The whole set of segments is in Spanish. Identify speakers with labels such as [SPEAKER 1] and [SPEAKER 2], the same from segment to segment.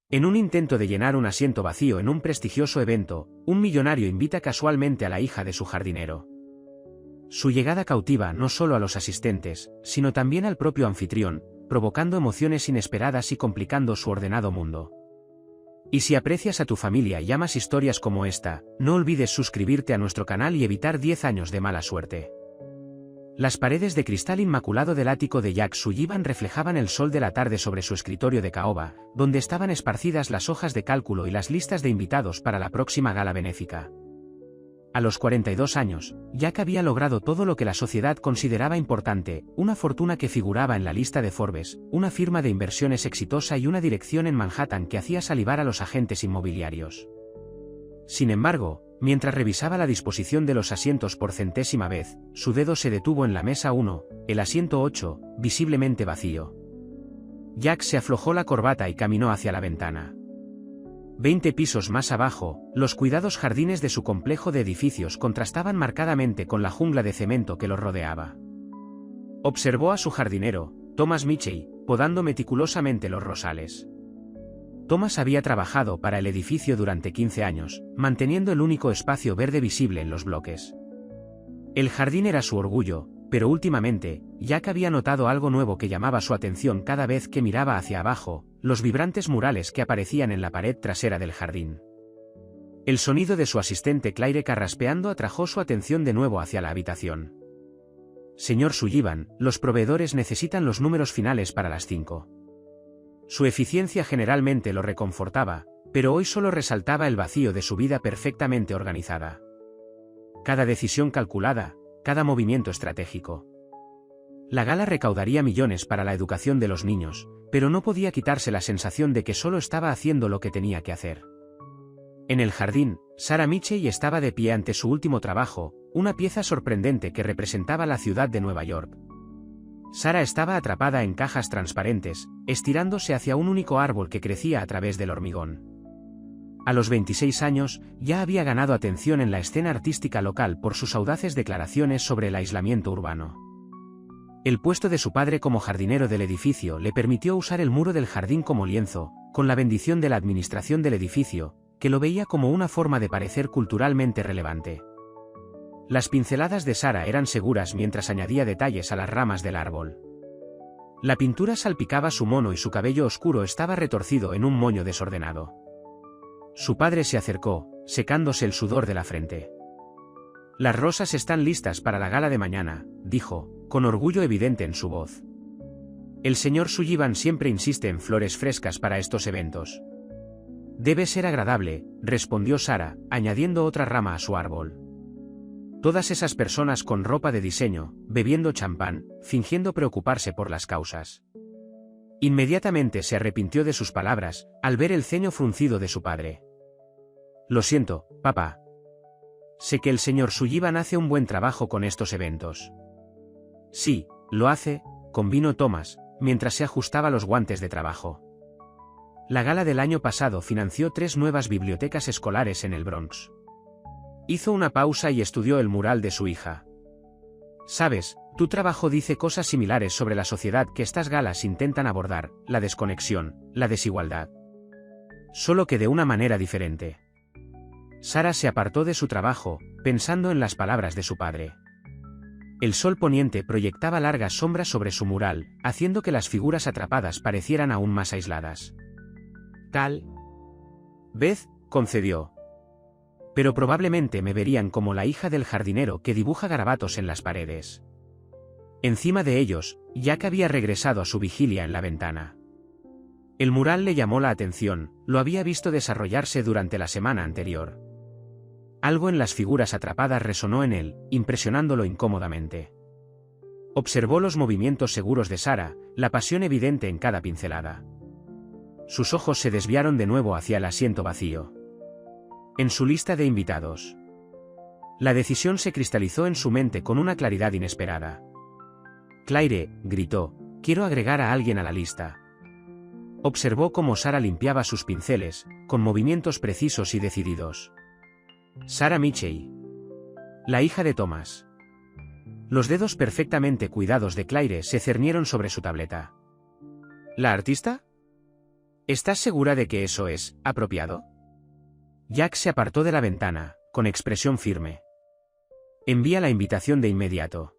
[SPEAKER 1] En un intento de llenar un asiento vacío en un prestigioso evento, un millonario invita casualmente a la hija de su jardinero. Su llegada cautiva no solo a los asistentes, sino también al propio anfitrión, provocando emociones inesperadas y complicando su ordenado mundo. Y si aprecias a tu familia y amas historias como esta, no olvides suscribirte a nuestro canal y evitar 10 años de mala suerte. Las paredes de cristal inmaculado del ático de Jack Sullivan reflejaban el sol de la tarde sobre su escritorio de caoba, donde estaban esparcidas las hojas de cálculo y las listas de invitados para la próxima gala benéfica. A los 42 años, Jack había logrado todo lo que la sociedad consideraba importante, una fortuna que figuraba en la lista de Forbes, una firma de inversiones exitosa y una dirección en Manhattan que hacía salivar a los agentes inmobiliarios. Sin embargo, mientras revisaba la disposición de los asientos por centésima vez, su dedo se detuvo en la mesa 1, el asiento 8, visiblemente vacío. Jack se aflojó la corbata y caminó hacia la ventana. 20 pisos más abajo, los cuidados jardines de su complejo de edificios contrastaban marcadamente con la jungla de cemento que los rodeaba. Observó a su jardinero, Thomas Mitchell, podando meticulosamente los rosales. Thomas había trabajado para el edificio durante 15 años, manteniendo el único espacio verde visible en los bloques. El jardín era su orgullo, pero últimamente, Jack había notado algo nuevo que llamaba su atención cada vez que miraba hacia abajo, los vibrantes murales que aparecían en la pared trasera del jardín. El sonido de su asistente Claire carraspeando atrajo su atención de nuevo hacia la habitación. Señor Sullivan, los proveedores necesitan los números finales para las 5. Su eficiencia generalmente lo reconfortaba, pero hoy solo resaltaba el vacío de su vida perfectamente organizada. Cada decisión calculada, cada movimiento estratégico. La gala recaudaría millones para la educación de los niños, pero no podía quitarse la sensación de que solo estaba haciendo lo que tenía que hacer. En el jardín, Sarah Mitchell estaba de pie ante su último trabajo, una pieza sorprendente que representaba la ciudad de Nueva York. Sarah estaba atrapada en cajas transparentes, estirándose hacia un único árbol que crecía a través del hormigón. A los 26 años, ya había ganado atención en la escena artística local por sus audaces declaraciones sobre el aislamiento urbano. El puesto de su padre como jardinero del edificio le permitió usar el muro del jardín como lienzo, con la bendición de la administración del edificio, que lo veía como una forma de parecer culturalmente relevante. Las pinceladas de Sarah eran seguras mientras añadía detalles a las ramas del árbol. La pintura salpicaba su mono y su cabello oscuro estaba retorcido en un moño desordenado. Su padre se acercó, secándose el sudor de la frente. Las rosas están listas para la gala de mañana, dijo, con orgullo evidente en su voz. El señor Sullivan siempre insiste en flores frescas para estos eventos. Debe ser agradable, respondió Sarah, añadiendo otra rama a su árbol. Todas esas personas con ropa de diseño, bebiendo champán, fingiendo preocuparse por las causas. Inmediatamente se arrepintió de sus palabras, al ver el ceño fruncido de su padre. Lo siento, papá. Sé que el señor Sullivan hace un buen trabajo con estos eventos. Sí, lo hace, convino Thomas, mientras se ajustaba los guantes de trabajo. La gala del año pasado financió 3 nuevas bibliotecas escolares en el Bronx. Hizo una pausa y estudió el mural de su hija. Sabes, tu trabajo dice cosas similares sobre la sociedad que estas galas intentan abordar, la desconexión, la desigualdad. Solo que de una manera diferente. Sarah se apartó de su trabajo, pensando en las palabras de su padre. El sol poniente proyectaba largas sombras sobre su mural, haciendo que las figuras atrapadas parecieran aún más aisladas. Tal vez, concedió. Pero probablemente me verían como la hija del jardinero que dibuja garabatos en las paredes. Encima de ellos, Jack había regresado a su vigilia en la ventana. El mural le llamó la atención, lo había visto desarrollarse durante la semana anterior. Algo en las figuras atrapadas resonó en él, impresionándolo incómodamente. Observó los movimientos seguros de Sarah, la pasión evidente en cada pincelada. Sus ojos se desviaron de nuevo hacia el asiento vacío. En su lista de invitados. La decisión se cristalizó en su mente con una claridad inesperada. Claire, gritó, quiero agregar a alguien a la lista. Observó cómo Sarah limpiaba sus pinceles, con movimientos precisos y decididos. Sarah Mitchell. La hija de Thomas. Los dedos perfectamente cuidados de Claire se cernieron sobre su tableta. ¿La artista? ¿Estás segura de que eso es apropiado? Jack se apartó de la ventana, con expresión firme. Envía la invitación de inmediato.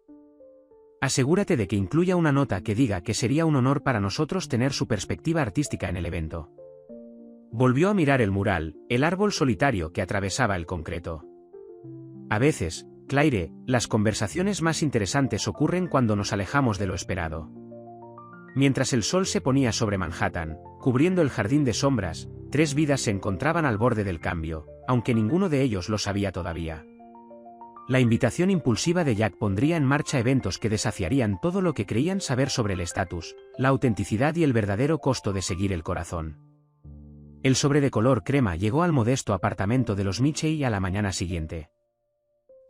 [SPEAKER 1] Asegúrate de que incluya una nota que diga que sería un honor para nosotros tener su perspectiva artística en el evento. Volvió a mirar el mural, el árbol solitario que atravesaba el concreto. A veces, Claire, las conversaciones más interesantes ocurren cuando nos alejamos de lo esperado. Mientras el sol se ponía sobre Manhattan, cubriendo el jardín de sombras, 3 vidas se encontraban al borde del cambio, aunque ninguno de ellos lo sabía todavía. La invitación impulsiva de Jack pondría en marcha eventos que desafiarían todo lo que creían saber sobre el estatus, la autenticidad y el verdadero costo de seguir el corazón. El sobre de color crema llegó al modesto apartamento de los Mitchell a la mañana siguiente.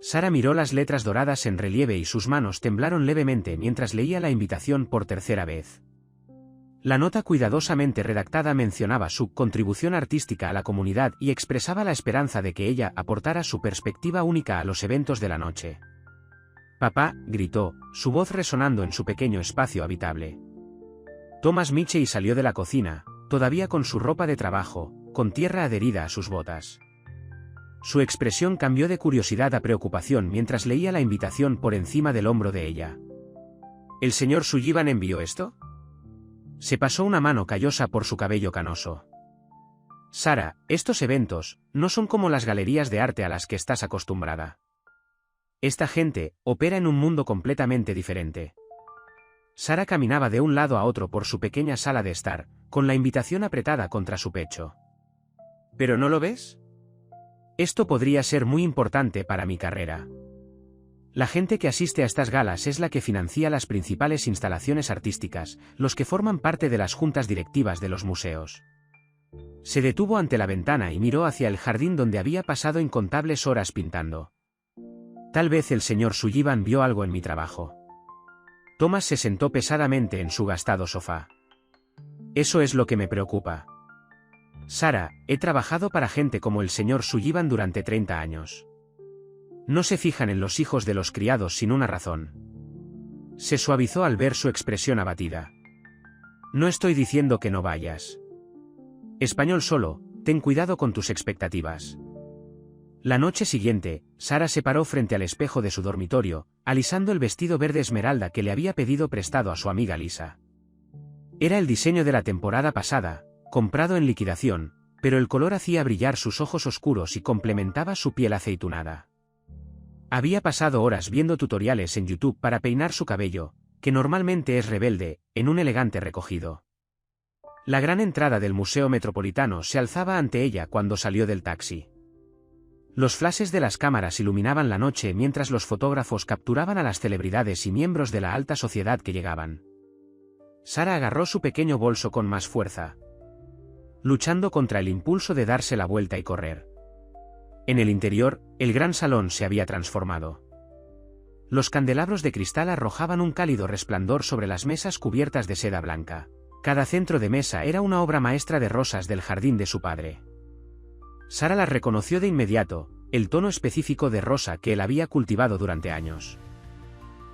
[SPEAKER 1] Sara miró las letras doradas en relieve y sus manos temblaron levemente mientras leía la invitación por tercera vez. La nota cuidadosamente redactada mencionaba su contribución artística a la comunidad y expresaba la esperanza de que ella aportara su perspectiva única a los eventos de la noche. «Papá», gritó, su voz resonando en su pequeño espacio habitable. Thomas Mitchell salió de la cocina, todavía con su ropa de trabajo, con tierra adherida a sus botas. Su expresión cambió de curiosidad a preocupación mientras leía la invitación por encima del hombro de ella. ¿El señor Sullivan envió esto? Se pasó una mano callosa por su cabello canoso. Sara, estos eventos no son como las galerías de arte a las que estás acostumbrada. Esta gente opera en un mundo completamente diferente. Sara caminaba de un lado a otro por su pequeña sala de estar, con la invitación apretada contra su pecho. ¿Pero no lo ves? Esto podría ser muy importante para mi carrera. La gente que asiste a estas galas es la que financia las principales instalaciones artísticas, los que forman parte de las juntas directivas de los museos. Se detuvo ante la ventana y miró hacia el jardín donde había pasado incontables horas pintando. Tal vez el señor Sullivan vio algo en mi trabajo. Thomas se sentó pesadamente en su gastado sofá. Eso es lo que me preocupa. Sara, he trabajado para gente como el señor Sullivan durante 30 años. No se fijan en los hijos de los criados sin una razón. Se suavizó al ver su expresión abatida. No estoy diciendo que no vayas. Español solo, ten cuidado con tus expectativas. La noche siguiente, Sara se paró frente al espejo de su dormitorio, alisando el vestido verde esmeralda que le había pedido prestado a su amiga Lisa. Era el diseño de la temporada pasada, comprado en liquidación, pero el color hacía brillar sus ojos oscuros y complementaba su piel aceitunada. Había pasado horas viendo tutoriales en YouTube para peinar su cabello, que normalmente es rebelde, en un elegante recogido. La gran entrada del Museo Metropolitano se alzaba ante ella cuando salió del taxi. Los flashes de las cámaras iluminaban la noche mientras los fotógrafos capturaban a las celebridades y miembros de la alta sociedad que llegaban. Sara agarró su pequeño bolso con más fuerza, luchando contra el impulso de darse la vuelta y correr. En el interior, el gran salón se había transformado. Los candelabros de cristal arrojaban un cálido resplandor sobre las mesas cubiertas de seda blanca. Cada centro de mesa era una obra maestra de rosas del jardín de su padre. Sara las reconoció de inmediato, el tono específico de rosa que él había cultivado durante años.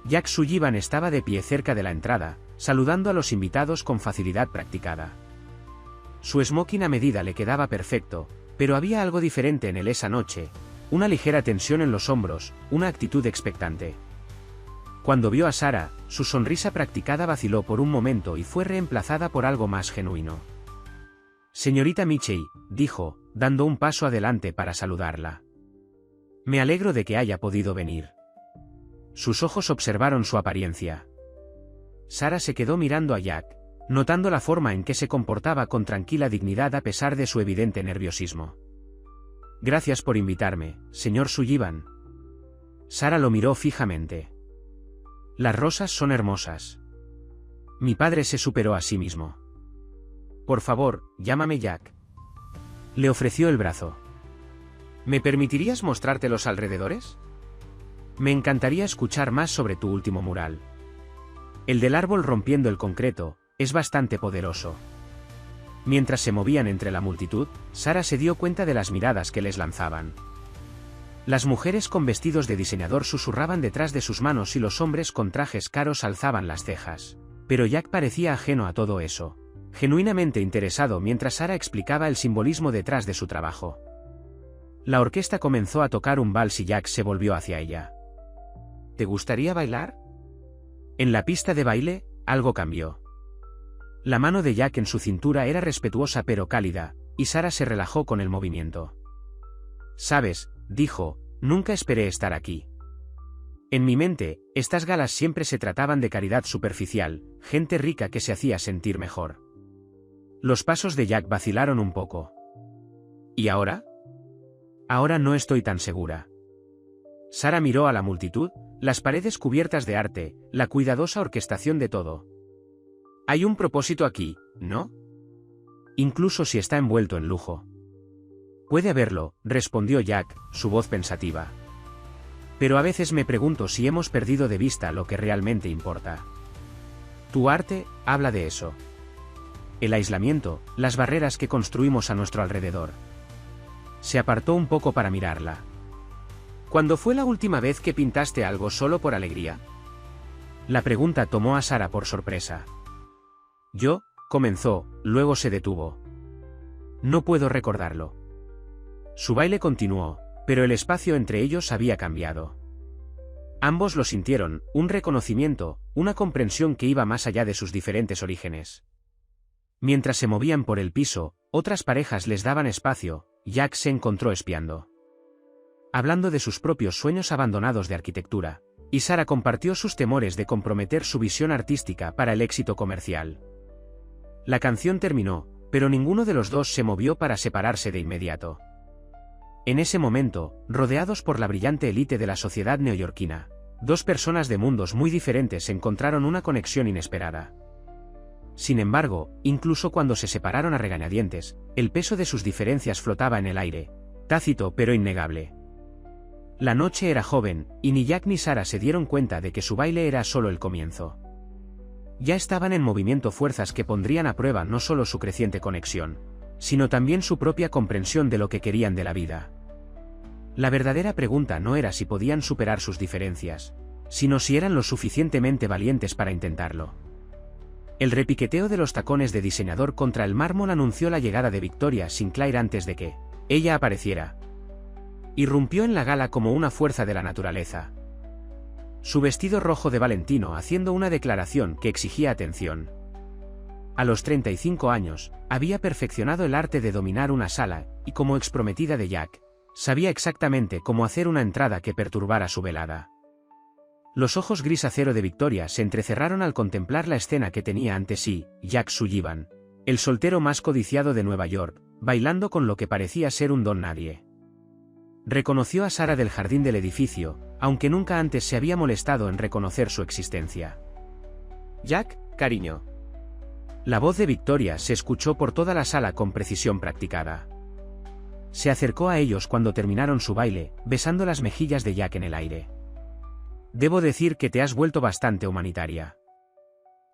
[SPEAKER 1] Jack Sullivan estaba de pie cerca de la entrada, saludando a los invitados con facilidad practicada. Su smoking a medida le quedaba perfecto, pero había algo diferente en él esa noche, una ligera tensión en los hombros, una actitud expectante. Cuando vio a Sara, su sonrisa practicada vaciló por un momento y fue reemplazada por algo más genuino. «Señorita Mitchell», dijo, dando un paso adelante para saludarla. «Me alegro de que haya podido venir». Sus ojos observaron su apariencia. Sara se quedó mirando a Jack, notando la forma en que se comportaba con tranquila dignidad a pesar de su evidente nerviosismo. «Gracias por invitarme, señor Sullivan». Sara lo miró fijamente. «Las rosas son hermosas. Mi padre se superó a sí mismo. Por favor, llámame Jack». Le ofreció el brazo. «¿Me permitirías mostrarte los alrededores? Me encantaría escuchar más sobre tu último mural. El del árbol rompiendo el concreto es bastante poderoso». Mientras se movían entre la multitud, Sara se dio cuenta de las miradas que les lanzaban. Las mujeres con vestidos de diseñador susurraban detrás de sus manos y los hombres con trajes caros alzaban las cejas. Pero Jack parecía ajeno a todo eso. genuinamente interesado mientras Sara explicaba el simbolismo detrás de su trabajo. La orquesta comenzó a tocar un vals y Jack se volvió hacia ella. ¿Te gustaría bailar? En la pista de baile, algo cambió. La mano de Jack en su cintura era respetuosa pero cálida, y Sara se relajó con el movimiento. «Sabes», dijo, «nunca esperé estar aquí. En mi mente, estas galas siempre se trataban de caridad superficial, gente rica que se hacía sentir mejor». Los pasos de Jack vacilaron un poco. ¿Y ahora? Ahora no estoy tan segura. Sara miró a la multitud, las paredes cubiertas de arte, la cuidadosa orquestación de todo. Hay un propósito aquí, ¿no? Incluso si está envuelto en lujo. Puede haberlo, respondió Jack, su voz pensativa. Pero a veces me pregunto si hemos perdido de vista lo que realmente importa. Tu arte habla de eso. El aislamiento, las barreras que construimos a nuestro alrededor. Se apartó un poco para mirarla. ¿Cuándo fue la última vez que pintaste algo solo por alegría? La pregunta tomó a Sara por sorpresa. Yo, comenzó, luego se detuvo. No puedo recordarlo. Su baile continuó, pero el espacio entre ellos había cambiado. Ambos lo sintieron, un reconocimiento, una comprensión que iba más allá de sus diferentes orígenes. Mientras se movían por el piso, otras parejas les daban espacio. Jack se encontró espiando. Hablando de sus propios sueños abandonados de arquitectura, y Sara compartió sus temores de comprometer su visión artística para el éxito comercial. La canción terminó, pero ninguno de los dos se movió para separarse de inmediato. En ese momento, rodeados por la brillante élite de la sociedad neoyorquina, dos personas de mundos muy diferentes encontraron una conexión inesperada. Sin embargo, incluso cuando se separaron a regañadientes, el peso de sus diferencias flotaba en el aire, tácito pero innegable. La noche era joven, y ni Jack ni Sara se dieron cuenta de que su baile era solo el comienzo. Ya estaban en movimiento fuerzas que pondrían a prueba no solo su creciente conexión, sino también su propia comprensión de lo que querían de la vida. La verdadera pregunta no era si podían superar sus diferencias, sino si eran lo suficientemente valientes para intentarlo. El repiqueteo de los tacones de diseñador contra el mármol anunció la llegada de Victoria Sinclair antes de que ella apareciera. Irrumpió en la gala como una fuerza de la naturaleza. Su vestido rojo de Valentino haciendo una declaración que exigía atención. A los 35 años, había perfeccionado el arte de dominar una sala, y como exprometida de Jack, sabía exactamente cómo hacer una entrada que perturbara su velada. Los ojos gris acero de Victoria se entrecerraron al contemplar la escena que tenía ante sí, Jack Sullivan, el soltero más codiciado de Nueva York, bailando con lo que parecía ser un don nadie. Reconoció a Sara del jardín del edificio, aunque nunca antes se había molestado en reconocer su existencia. «Jack, cariño». La voz de Victoria se escuchó por toda la sala con precisión practicada. Se acercó a ellos cuando terminaron su baile, besando las mejillas de Jack en el aire. «Debo decir que te has vuelto bastante humanitaria.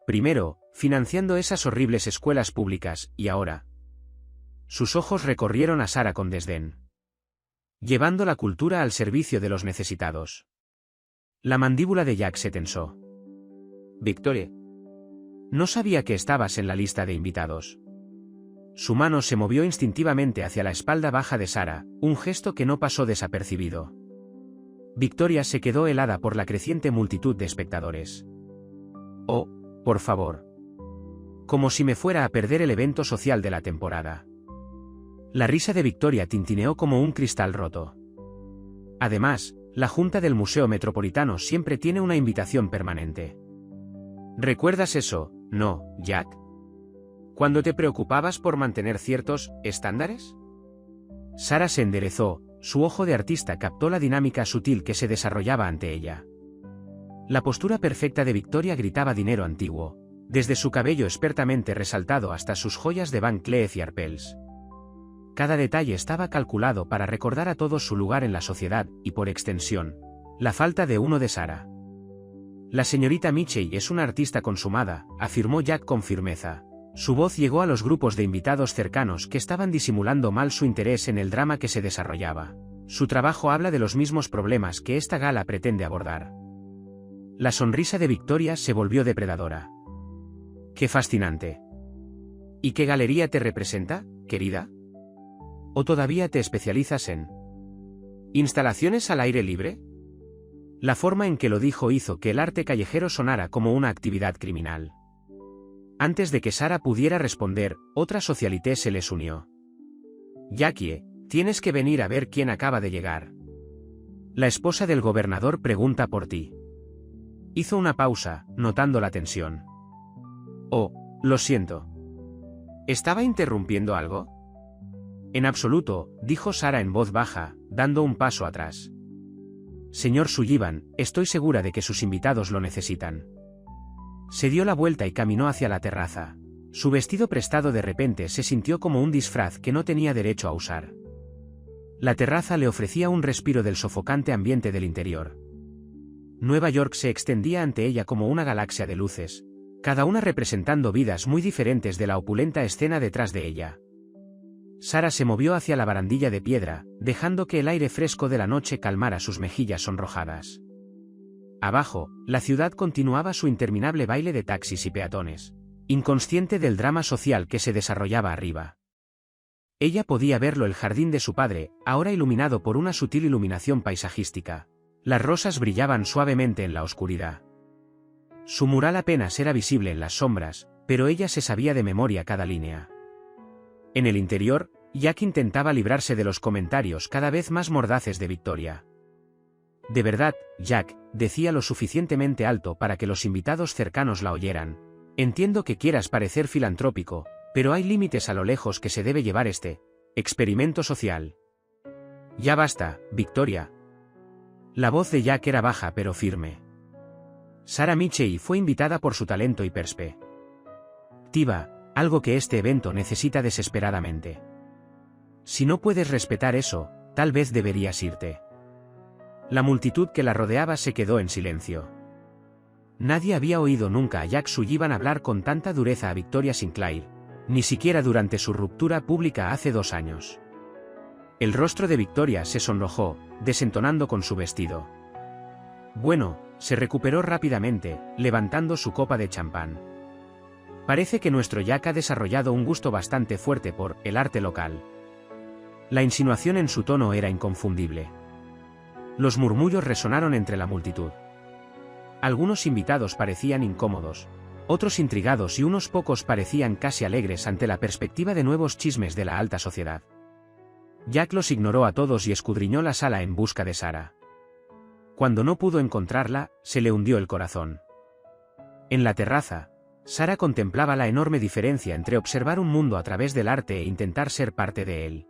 [SPEAKER 1] Primero, financiando esas horribles escuelas públicas, y ahora». Sus ojos recorrieron a Sara con desdén. «Llevando la cultura al servicio de los necesitados». La mandíbula de Jack se tensó. «Victoria. No sabía que estabas en la lista de invitados». Su mano se movió instintivamente hacia la espalda baja de Sara, un gesto que no pasó desapercibido. Victoria se quedó helada por la creciente multitud de espectadores. «Oh, por favor». Como si me fuera a perder el evento social de la temporada. La risa de Victoria tintineó como un cristal roto. Además, la Junta del Museo Metropolitano siempre tiene una invitación permanente. ¿Recuerdas eso, no, Jack? ¿Cuando te preocupabas por mantener ciertos estándares? Sara se enderezó, su ojo de artista captó la dinámica sutil que se desarrollaba ante ella. La postura perfecta de Victoria gritaba dinero antiguo, desde su cabello expertamente resaltado hasta sus joyas de Van Cleef y Arpels. Cada detalle estaba calculado para recordar a todos su lugar en la sociedad, y por extensión, la falta de uno de Sara. La señorita Mitchell es una artista consumada, afirmó Jack con firmeza. Su voz llegó a los grupos de invitados cercanos que estaban disimulando mal su interés en el drama que se desarrollaba. Su trabajo habla de los mismos problemas que esta gala pretende abordar. La sonrisa de Victoria se volvió depredadora. ¡Qué fascinante! ¿Y qué galería te representa, querida? ¿O todavía te especializas en instalaciones al aire libre? La forma en que lo dijo hizo que el arte callejero sonara como una actividad criminal. Antes de que Sara pudiera responder, otra socialité se les unió. Jackie, tienes que venir a ver quién acaba de llegar. La esposa del gobernador pregunta por ti. Hizo una pausa, notando la tensión. Oh, lo siento. ¿Estaba interrumpiendo algo? En absoluto, dijo Sara en voz baja, dando un paso atrás. Señor Sullivan, estoy segura de que sus invitados lo necesitan. Se dio la vuelta y caminó hacia la terraza. Su vestido prestado de repente se sintió como un disfraz que no tenía derecho a usar. La terraza le ofrecía un respiro del sofocante ambiente del interior. Nueva York se extendía ante ella como una galaxia de luces, cada una representando vidas muy diferentes de la opulenta escena detrás de ella. Sara se movió hacia la barandilla de piedra, dejando que el aire fresco de la noche calmara sus mejillas sonrojadas. Abajo, la ciudad continuaba su interminable baile de taxis y peatones, inconsciente del drama social que se desarrollaba arriba. Ella podía verlo el jardín de su padre, ahora iluminado por una sutil iluminación paisajística. Las rosas brillaban suavemente en la oscuridad. Su mural apenas era visible en las sombras, pero ella se sabía de memoria cada línea. En el interior, Jack intentaba librarse de los comentarios cada vez más mordaces de Victoria. De verdad, Jack, decía lo suficientemente alto para que los invitados cercanos la oyeran. Entiendo que quieras parecer filantrópico, pero hay límites a lo lejos que se debe llevar este experimento social. Ya basta, Victoria. La voz de Jack era baja pero firme. Sara Michey fue invitada por su talento y perspectiva, algo que este evento necesita desesperadamente. Si no puedes respetar eso, tal vez deberías irte. La multitud que la rodeaba se quedó en silencio. Nadie había oído nunca a Jack Sullivan hablar con tanta dureza a Victoria Sinclair, ni siquiera durante su ruptura pública hace 2 años. El rostro de Victoria se sonrojó, desentonando con su vestido. Bueno, se recuperó rápidamente, levantando su copa de champán. Parece que nuestro Jack ha desarrollado un gusto bastante fuerte por el arte local. La insinuación en su tono era inconfundible. Los murmullos resonaron entre la multitud. Algunos invitados parecían incómodos, otros intrigados y unos pocos parecían casi alegres ante la perspectiva de nuevos chismes de la alta sociedad. Jack los ignoró a todos y escudriñó la sala en busca de Sara. Cuando no pudo encontrarla, se le hundió el corazón. En la terraza, Sara contemplaba la enorme diferencia entre observar un mundo a través del arte e intentar ser parte de él.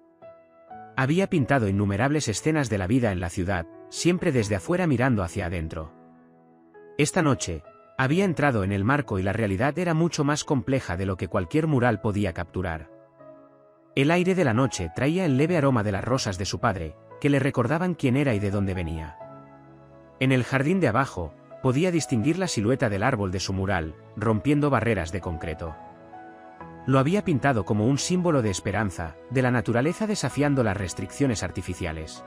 [SPEAKER 1] Había pintado innumerables escenas de la vida en la ciudad, siempre desde afuera mirando hacia adentro. Esta noche, había entrado en el marco y la realidad era mucho más compleja de lo que cualquier mural podía capturar. El aire de la noche traía el leve aroma de las rosas de su padre, que le recordaban quién era y de dónde venía. En el jardín de abajo, podía distinguir la silueta del árbol de su mural, rompiendo barreras de concreto. Lo había pintado como un símbolo de esperanza, de la naturaleza desafiando las restricciones artificiales.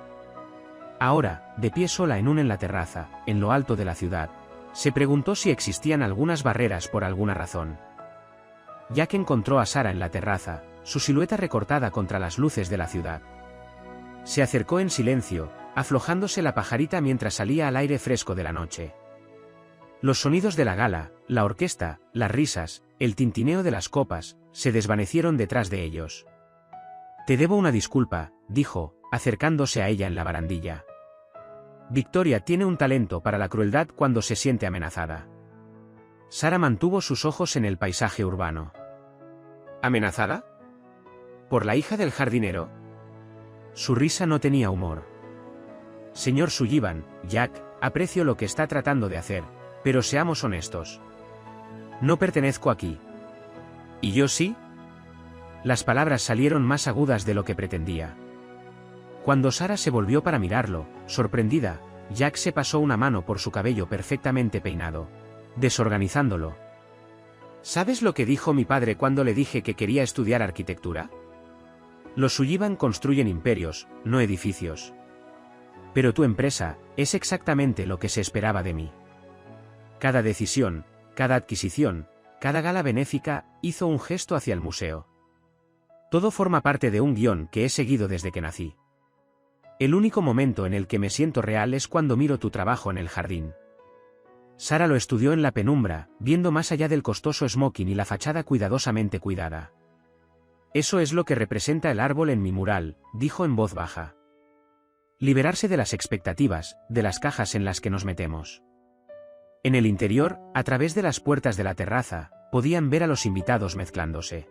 [SPEAKER 1] Ahora, de pie sola en la terraza, en lo alto de la ciudad, se preguntó si existían algunas barreras por alguna razón. Ya que encontró a Sara en la terraza, su silueta recortada contra las luces de la ciudad. Se acercó en silencio, aflojándose la pajarita mientras salía al aire fresco de la noche. Los sonidos de la gala, la orquesta, las risas, el tintineo de las copas, se desvanecieron detrás de ellos. «Te debo una disculpa», dijo, acercándose a ella en la barandilla. Victoria tiene un talento para la crueldad cuando se siente amenazada. Sara mantuvo sus ojos en el paisaje urbano. ¿Amenazada? ¿Por la hija del jardinero? Su risa no tenía humor. Señor Sullivan, Jack, aprecio lo que está tratando de hacer, pero seamos honestos. No pertenezco aquí. ¿Y yo sí? Las palabras salieron más agudas de lo que pretendía. Cuando Sara se volvió para mirarlo, sorprendida, Jack se pasó una mano por su cabello perfectamente peinado, desorganizándolo. ¿Sabes lo que dijo mi padre cuando le dije que quería estudiar arquitectura? Los Sullivan construyen imperios, no edificios. Pero tu empresa es exactamente lo que se esperaba de mí. Cada decisión, cada adquisición, cada gala benéfica, hizo un gesto hacia el museo. Todo forma parte de un guión que he seguido desde que nací. El único momento en el que me siento real es cuando miro tu trabajo en el jardín. Sara lo estudió en la penumbra, viendo más allá del costoso smoking y la fachada cuidadosamente cuidada. Eso es lo que representa el árbol en mi mural, dijo en voz baja. Liberarse de las expectativas, de las cajas en las que nos metemos. En el interior, a través de las puertas de la terraza, podían ver a los invitados mezclándose.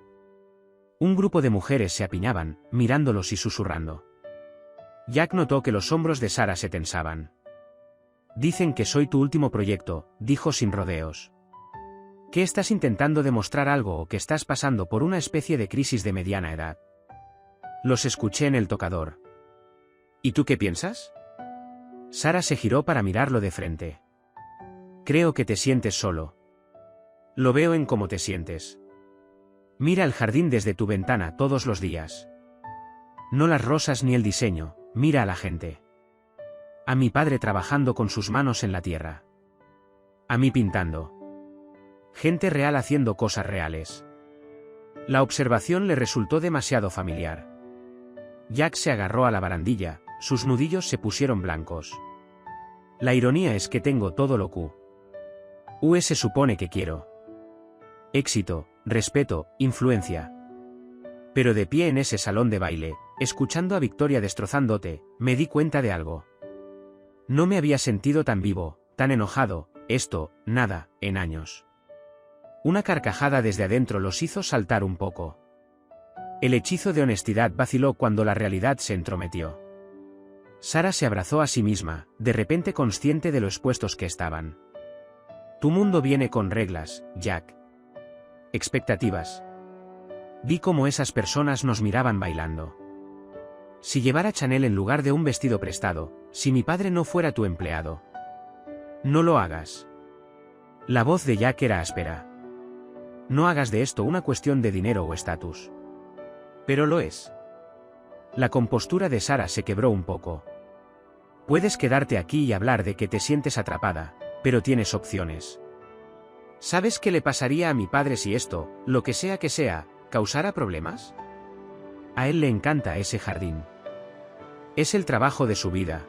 [SPEAKER 1] Un grupo de mujeres se apiñaban, mirándolos y susurrando. Jack notó que los hombros de Sara se tensaban. Dicen que soy tu último proyecto, dijo sin rodeos. ¿Que estás intentando demostrar algo o que estás pasando por una especie de crisis de mediana edad? Los escuché en el tocador. ¿Y tú qué piensas? Sara se giró para mirarlo de frente. Creo que te sientes solo. Lo veo en cómo te sientes. Mira el jardín desde tu ventana todos los días. No las rosas ni el diseño, mira a la gente. A mi padre trabajando con sus manos en la tierra. A mí pintando. Gente real haciendo cosas reales. La observación le resultó demasiado familiar. Jack se agarró a la barandilla, sus nudillos se pusieron blancos. La ironía es que tengo todo lo se supone que quiero. Éxito, respeto, influencia. Pero de pie en ese salón de baile, escuchando a Victoria destrozándote, me di cuenta de algo. No me había sentido tan vivo, tan enojado, nada, en años. Una carcajada desde adentro los hizo saltar un poco. El hechizo de honestidad vaciló cuando la realidad se entrometió. Sara se abrazó a sí misma, de repente consciente de lo expuestos que estaban. Tu mundo viene con reglas, Jack. Expectativas. Vi cómo esas personas nos miraban bailando. Si llevara Chanel en lugar de un vestido prestado, si mi padre no fuera tu empleado. No lo hagas. La voz de Jack era áspera. No hagas de esto una cuestión de dinero o estatus. Pero lo es. La compostura de Sara se quebró un poco. Puedes quedarte aquí y hablar de que te sientes atrapada, pero tienes opciones. ¿Sabes qué le pasaría a mi padre si esto, lo que sea, causara problemas? A él le encanta ese jardín. Es el trabajo de su vida.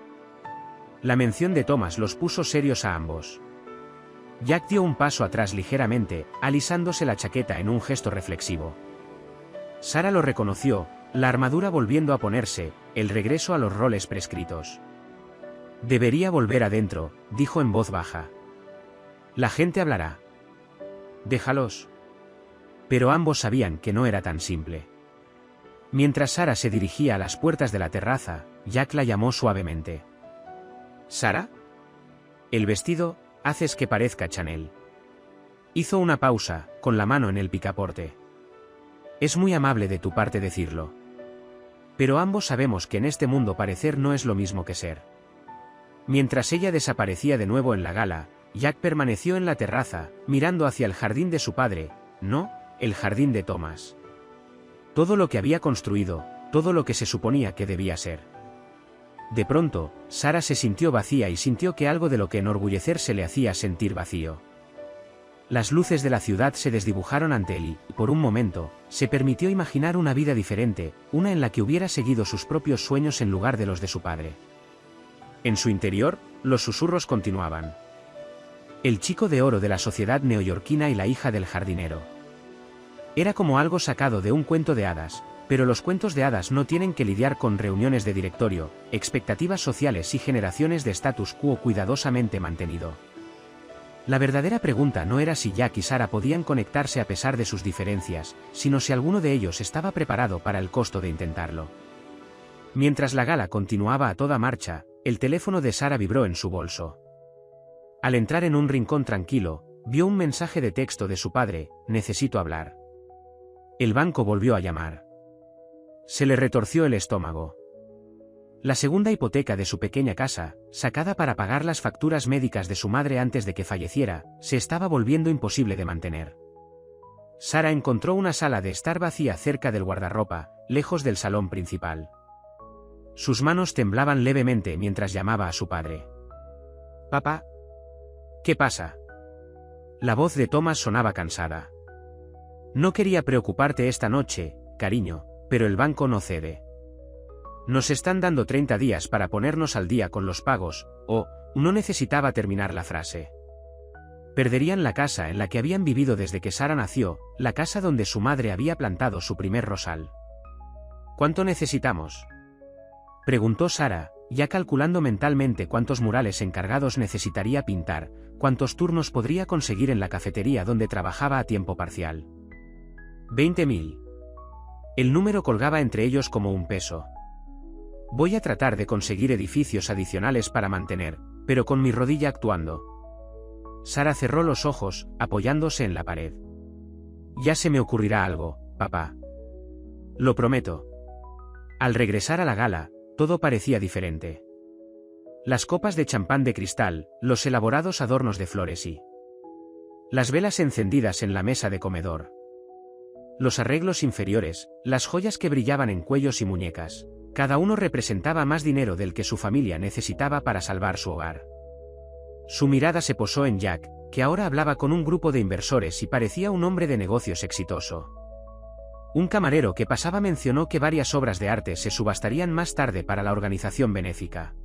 [SPEAKER 1] La mención de Thomas los puso serios a ambos. Jack dio un paso atrás ligeramente, alisándose la chaqueta en un gesto reflexivo. Sara lo reconoció, la armadura volviendo a ponerse, el regreso a los roles prescritos. Debería volver adentro, dijo en voz baja. La gente hablará. Déjalos. Pero ambos sabían que no era tan simple. Mientras Sara se dirigía a las puertas de la terraza, Jack la llamó suavemente. ¿Sara? El vestido, haces que parezca Chanel. Hizo una pausa, con la mano en el picaporte. Es muy amable de tu parte decirlo. Pero ambos sabemos que en este mundo parecer no es lo mismo que ser. Mientras ella desaparecía de nuevo en la gala, Jack permaneció en la terraza, mirando hacia el jardín de su padre, no, el jardín de Thomas. Todo lo que había construido, todo lo que se suponía que debía ser. De pronto, Sara se sintió vacía y sintió que algo de lo que enorgullecerse le hacía sentir vacío. Las luces de la ciudad se desdibujaron ante él y, por un momento, se permitió imaginar una vida diferente, una en la que hubiera seguido sus propios sueños en lugar de los de su padre. En su interior, los susurros continuaban. El chico de oro de la sociedad neoyorquina y la hija del jardinero. Era como algo sacado de un cuento de hadas, pero los cuentos de hadas no tienen que lidiar con reuniones de directorio, expectativas sociales y generaciones de status quo cuidadosamente mantenido. La verdadera pregunta no era si Jack y Sara podían conectarse a pesar de sus diferencias, sino si alguno de ellos estaba preparado para el costo de intentarlo. Mientras la gala continuaba a toda marcha, el teléfono de Sara vibró en su bolso. Al entrar en un rincón tranquilo, vio un mensaje de texto de su padre: necesito hablar. El banco volvió a llamar. Se le retorció el estómago. La segunda hipoteca de su pequeña casa, sacada para pagar las facturas médicas de su madre antes de que falleciera, se estaba volviendo imposible de mantener. Sara encontró una sala de estar vacía cerca del guardarropa, lejos del salón principal. Sus manos temblaban levemente mientras llamaba a su padre. «Papá. ¿Qué pasa?» La voz de Thomas sonaba cansada. No quería preocuparte esta noche, cariño, pero el banco no cede. Nos están dando 30 días para ponernos al día con los pagos, no necesitaba terminar la frase. Perderían la casa en la que habían vivido desde que Sara nació, la casa donde su madre había plantado su primer rosal. ¿Cuánto necesitamos?, preguntó Sara, ya calculando mentalmente cuántos murales encargados necesitaría pintar, cuántos turnos podría conseguir en la cafetería donde trabajaba a tiempo parcial. 20.000. El número colgaba entre ellos como un peso. Voy a tratar de conseguir edificios adicionales para mantener, pero con mi rodilla actuando. Sara cerró los ojos, apoyándose en la pared. Ya se me ocurrirá algo, papá. Lo prometo. Al regresar a la gala, todo parecía diferente. Las copas de champán de cristal, los elaborados adornos de flores y las velas encendidas en la mesa de comedor. Los arreglos inferiores, las joyas que brillaban en cuellos y muñecas, cada uno representaba más dinero del que su familia necesitaba para salvar su hogar. Su mirada se posó en Jack, que ahora hablaba con un grupo de inversores y parecía un hombre de negocios exitoso. Un camarero que pasaba mencionó que varias obras de arte se subastarían más tarde para la organización benéfica.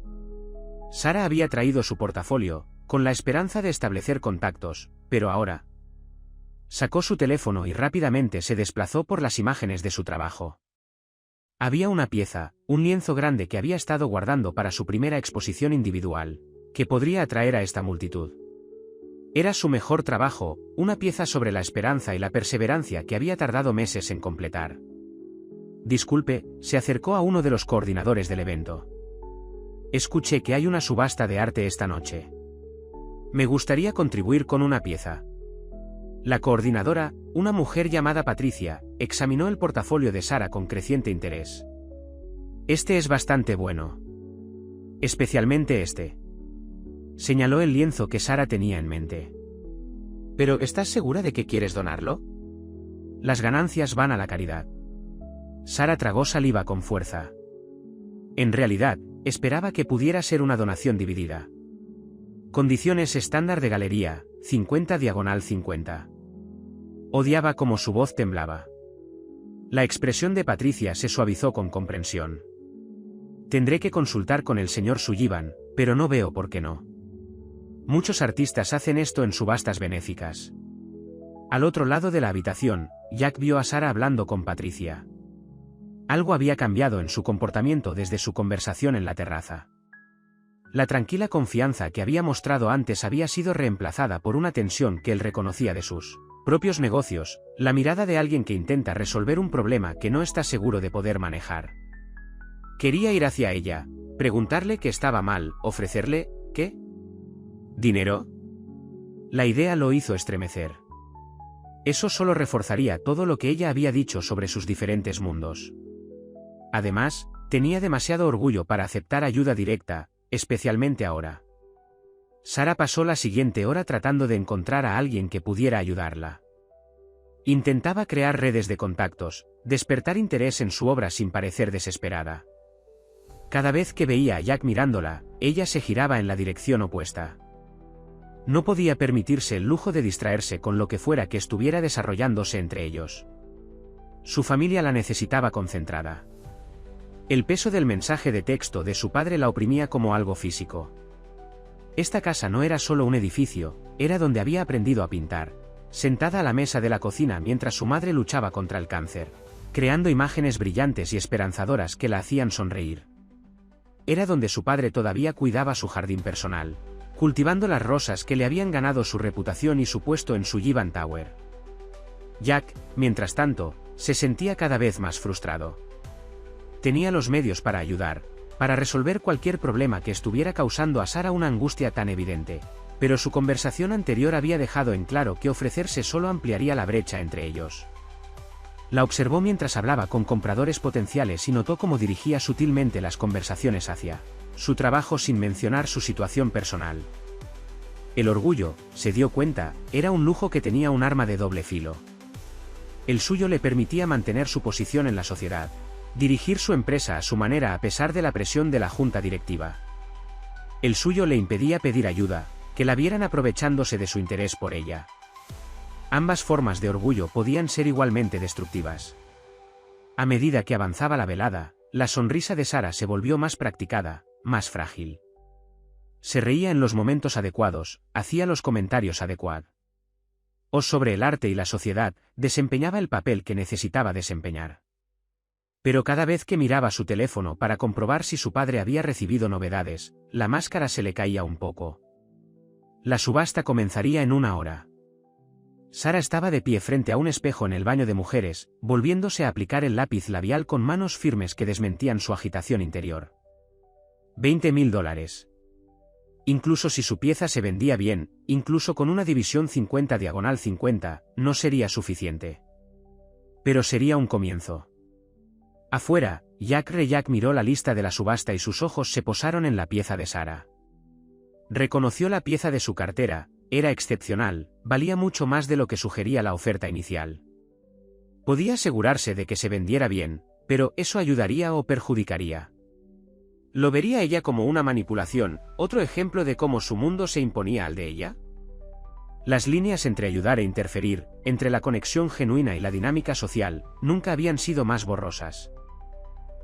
[SPEAKER 1] Sara había traído su portafolio, con la esperanza de establecer contactos, pero ahora sacó su teléfono y rápidamente se desplazó por las imágenes de su trabajo. Había una pieza, un lienzo grande que había estado guardando para su primera exposición individual, que podría atraer a esta multitud. Era su mejor trabajo, una pieza sobre la esperanza y la perseverancia que había tardado meses en completar. Disculpe, se acercó a uno de los coordinadores del evento. Escuché que hay una subasta de arte esta noche. Me gustaría contribuir con una pieza. La coordinadora, una mujer llamada Patricia, examinó el portafolio de Sara con creciente interés. Este es bastante bueno. Especialmente este. Señaló el lienzo que Sara tenía en mente. ¿Pero estás segura de que quieres donarlo? Las ganancias van a la caridad. Sara tragó saliva con fuerza. En realidad, esperaba que pudiera ser una donación dividida. Condiciones estándar de galería, 50/50. Odiaba cómo su voz temblaba. La expresión de Patricia se suavizó con comprensión. Tendré que consultar con el señor Sullivan, pero no veo por qué no. Muchos artistas hacen esto en subastas benéficas. Al otro lado de la habitación, Jack vio a Sara hablando con Patricia. Algo había cambiado en su comportamiento desde su conversación en la terraza. La tranquila confianza que había mostrado antes había sido reemplazada por una tensión que él reconocía de sus propios negocios, la mirada de alguien que intenta resolver un problema que no está seguro de poder manejar. Quería ir hacia ella, preguntarle que estaba mal, ofrecerle, ¿qué? ¿Dinero? La idea lo hizo estremecer. Eso solo reforzaría todo lo que ella había dicho sobre sus diferentes mundos. Además, tenía demasiado orgullo para aceptar ayuda directa, especialmente ahora. Sara pasó la siguiente hora tratando de encontrar a alguien que pudiera ayudarla. Intentaba crear redes de contactos, despertar interés en su obra sin parecer desesperada. Cada vez que veía a Jack mirándola, ella se giraba en la dirección opuesta. No podía permitirse el lujo de distraerse con lo que fuera que estuviera desarrollándose entre ellos. Su familia la necesitaba concentrada. El peso del mensaje de texto de su padre la oprimía como algo físico. Esta casa no era solo un edificio, era donde había aprendido a pintar, sentada a la mesa de la cocina mientras su madre luchaba contra el cáncer, creando imágenes brillantes y esperanzadoras que la hacían sonreír. Era donde su padre todavía cuidaba su jardín personal, cultivando las rosas que le habían ganado su reputación y su puesto en Sullivan Tower. Jack, mientras tanto, se sentía cada vez más frustrado. Tenía los medios para ayudar, para resolver cualquier problema que estuviera causando a Sara una angustia tan evidente, pero su conversación anterior había dejado en claro que ofrecerse solo ampliaría la brecha entre ellos. La observó mientras hablaba con compradores potenciales y notó cómo dirigía sutilmente las conversaciones hacia su trabajo sin mencionar su situación personal. El orgullo, se dio cuenta, era un lujo que tenía un arma de doble filo. El suyo le permitía mantener su posición en la sociedad, dirigir su empresa a su manera a pesar de la presión de la junta directiva. El suyo le impedía pedir ayuda, que la vieran aprovechándose de su interés por ella. Ambas formas de orgullo podían ser igualmente destructivas. A medida que avanzaba la velada, la sonrisa de Sarah se volvió más practicada, más frágil. Se reía en los momentos adecuados, hacía los comentarios adecuados. Sobre el arte y la sociedad, desempeñaba el papel que necesitaba desempeñar. Pero cada vez que miraba su teléfono para comprobar si su padre había recibido novedades, la máscara se le caía un poco. La subasta comenzaría en 1 hora. Sarah estaba de pie frente a un espejo en el baño de mujeres, volviéndose a aplicar el lápiz labial con manos firmes que desmentían su agitación interior. $20.000. Incluso si su pieza se vendía bien, incluso con una división 50/50, no sería suficiente. Pero sería un comienzo. Afuera, Jack Rejack miró la lista de la subasta y sus ojos se posaron en la pieza de Sarah. Reconoció la pieza de su cartera, era excepcional, valía mucho más de lo que sugería la oferta inicial. Podía asegurarse de que se vendiera bien, pero ¿eso ayudaría o perjudicaría? ¿Lo vería ella como una manipulación, otro ejemplo de cómo su mundo se imponía al de ella? Las líneas entre ayudar e interferir, entre la conexión genuina y la dinámica social, nunca habían sido más borrosas.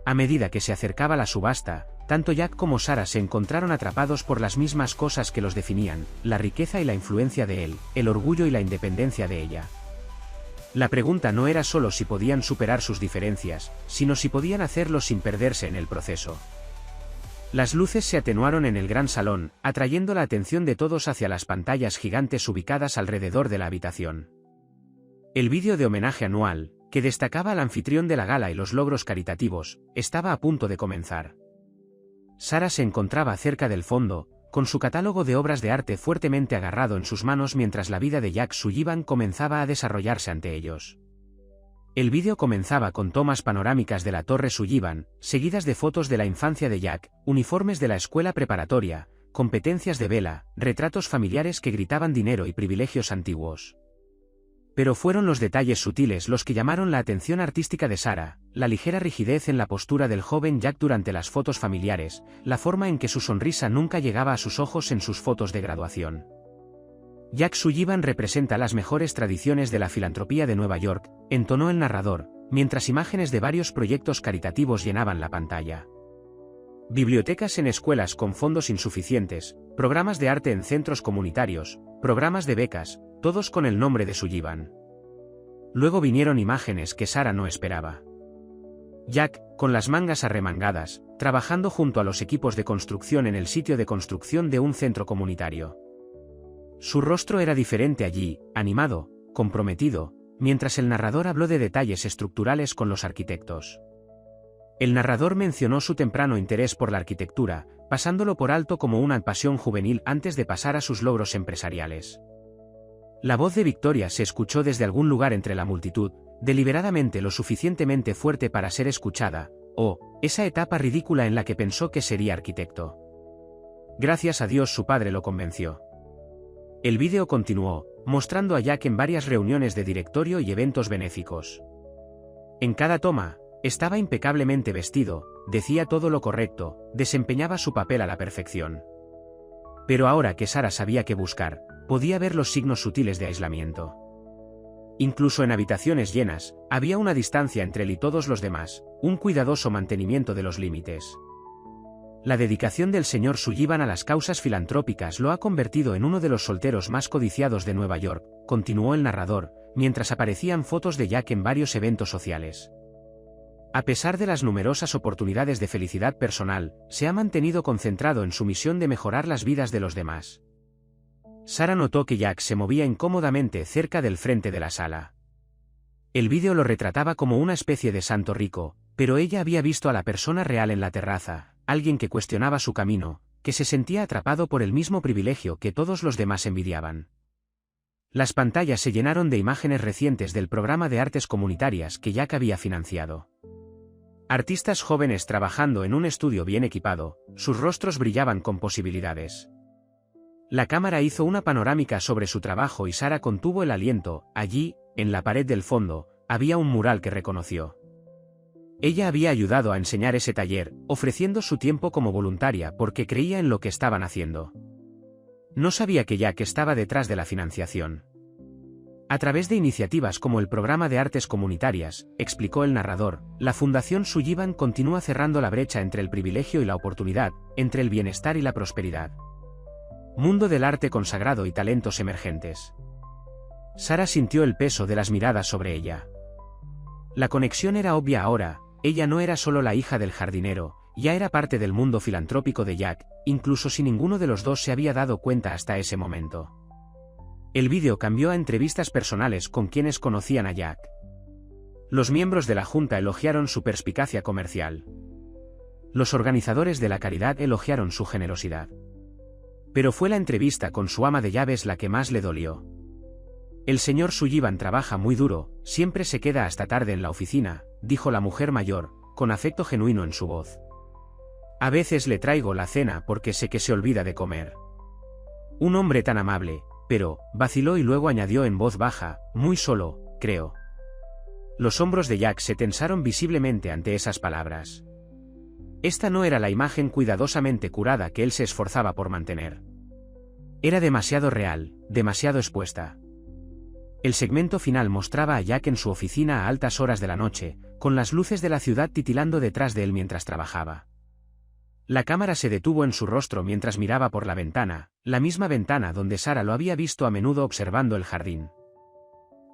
[SPEAKER 1] A medida que se acercaba la subasta, tanto Jack como Sarah se encontraron atrapados por las mismas cosas que los definían, la riqueza y la influencia de él, el orgullo y la independencia de ella. La pregunta no era solo si podían superar sus diferencias, sino si podían hacerlo sin perderse en el proceso. Las luces se atenuaron en el gran salón, atrayendo la atención de todos hacia las pantallas gigantes ubicadas alrededor de la habitación. El vídeo de homenaje anual, que destacaba al anfitrión de la gala y los logros caritativos, estaba a punto de comenzar. Sarah se encontraba cerca del fondo, con su catálogo de obras de arte fuertemente agarrado en sus manos mientras la vida de Jack Sullivan comenzaba a desarrollarse ante ellos. El vídeo comenzaba con tomas panorámicas de la Torre Sullivan, seguidas de fotos de la infancia de Jack, uniformes de la escuela preparatoria, competencias de vela, retratos familiares que gritaban dinero y privilegios antiguos. Pero fueron los detalles sutiles los que llamaron la atención artística de Sarah, la ligera rigidez en la postura del joven Jack durante las fotos familiares, la forma en que su sonrisa nunca llegaba a sus ojos en sus fotos de graduación. Jack Sullivan representa las mejores tradiciones de la filantropía de Nueva York, entonó el narrador, mientras imágenes de varios proyectos caritativos llenaban la pantalla. Bibliotecas en escuelas con fondos insuficientes, programas de arte en centros comunitarios, programas de becas, todos con el nombre de Sullivan. Luego vinieron imágenes que Sarah no esperaba. Jack, con las mangas arremangadas, trabajando junto a los equipos de construcción en el sitio de construcción de un centro comunitario. Su rostro era diferente allí, animado, comprometido, mientras el narrador habló de detalles estructurales con los arquitectos. El narrador mencionó su temprano interés por la arquitectura, pasándolo por alto como una pasión juvenil antes de pasar a sus logros empresariales. La voz de Victoria se escuchó desde algún lugar entre la multitud, deliberadamente lo suficientemente fuerte para ser escuchada, esa etapa ridícula en la que pensó que sería arquitecto. Gracias a Dios su padre lo convenció. El vídeo continuó, mostrando a Jack en varias reuniones de directorio y eventos benéficos. En cada toma, estaba impecablemente vestido, decía todo lo correcto, desempeñaba su papel a la perfección. Pero ahora que Sarah sabía qué buscar, podía ver los signos sutiles de aislamiento. Incluso en habitaciones llenas, había una distancia entre él y todos los demás, un cuidadoso mantenimiento de los límites. La dedicación del señor Sullivan a las causas filantrópicas lo ha convertido en uno de los solteros más codiciados de Nueva York, continuó el narrador, mientras aparecían fotos de Jack en varios eventos sociales. A pesar de las numerosas oportunidades de felicidad personal, se ha mantenido concentrado en su misión de mejorar las vidas de los demás. Sarah notó que Jack se movía incómodamente cerca del frente de la sala. El vídeo lo retrataba como una especie de santo rico, pero ella había visto a la persona real en la terraza, alguien que cuestionaba su camino, que se sentía atrapado por el mismo privilegio que todos los demás envidiaban. Las pantallas se llenaron de imágenes recientes del programa de artes comunitarias que Jack había financiado. Artistas jóvenes trabajando en un estudio bien equipado, sus rostros brillaban con posibilidades. La cámara hizo una panorámica sobre su trabajo y Sarah contuvo el aliento. Allí, en la pared del fondo, había un mural que reconoció. Ella había ayudado a enseñar ese taller, ofreciendo su tiempo como voluntaria porque creía en lo que estaban haciendo. No sabía que Jack estaba detrás de la financiación. A través de iniciativas como el Programa de Artes Comunitarias, explicó el narrador, la Fundación Sullivan continúa cerrando la brecha entre el privilegio y la oportunidad, entre el bienestar y la prosperidad. Mundo del arte consagrado y talentos emergentes. Sara sintió el peso de las miradas sobre ella. La conexión era obvia ahora, ella no era solo la hija del jardinero, ya era parte del mundo filantrópico de Jack, incluso si ninguno de los dos se había dado cuenta hasta ese momento. El vídeo cambió a entrevistas personales con quienes conocían a Jack. Los miembros de la junta elogiaron su perspicacia comercial. Los organizadores de la caridad elogiaron su generosidad. Pero fue la entrevista con su ama de llaves la que más le dolió. El señor Sullivan trabaja muy duro, siempre se queda hasta tarde en la oficina, dijo la mujer mayor, con afecto genuino en su voz. A veces le traigo la cena porque sé que se olvida de comer. Un hombre tan amable, pero, vaciló y luego añadió en voz baja, muy solo, creo. Los hombros de Jack se tensaron visiblemente ante esas palabras. Esta no era la imagen cuidadosamente curada que él se esforzaba por mantener. Era demasiado real, demasiado expuesta. El segmento final mostraba a Jack en su oficina a altas horas de la noche, con las luces de la ciudad titilando detrás de él mientras trabajaba. La cámara se detuvo en su rostro mientras miraba por la ventana, la misma ventana donde Sara lo había visto a menudo observando el jardín.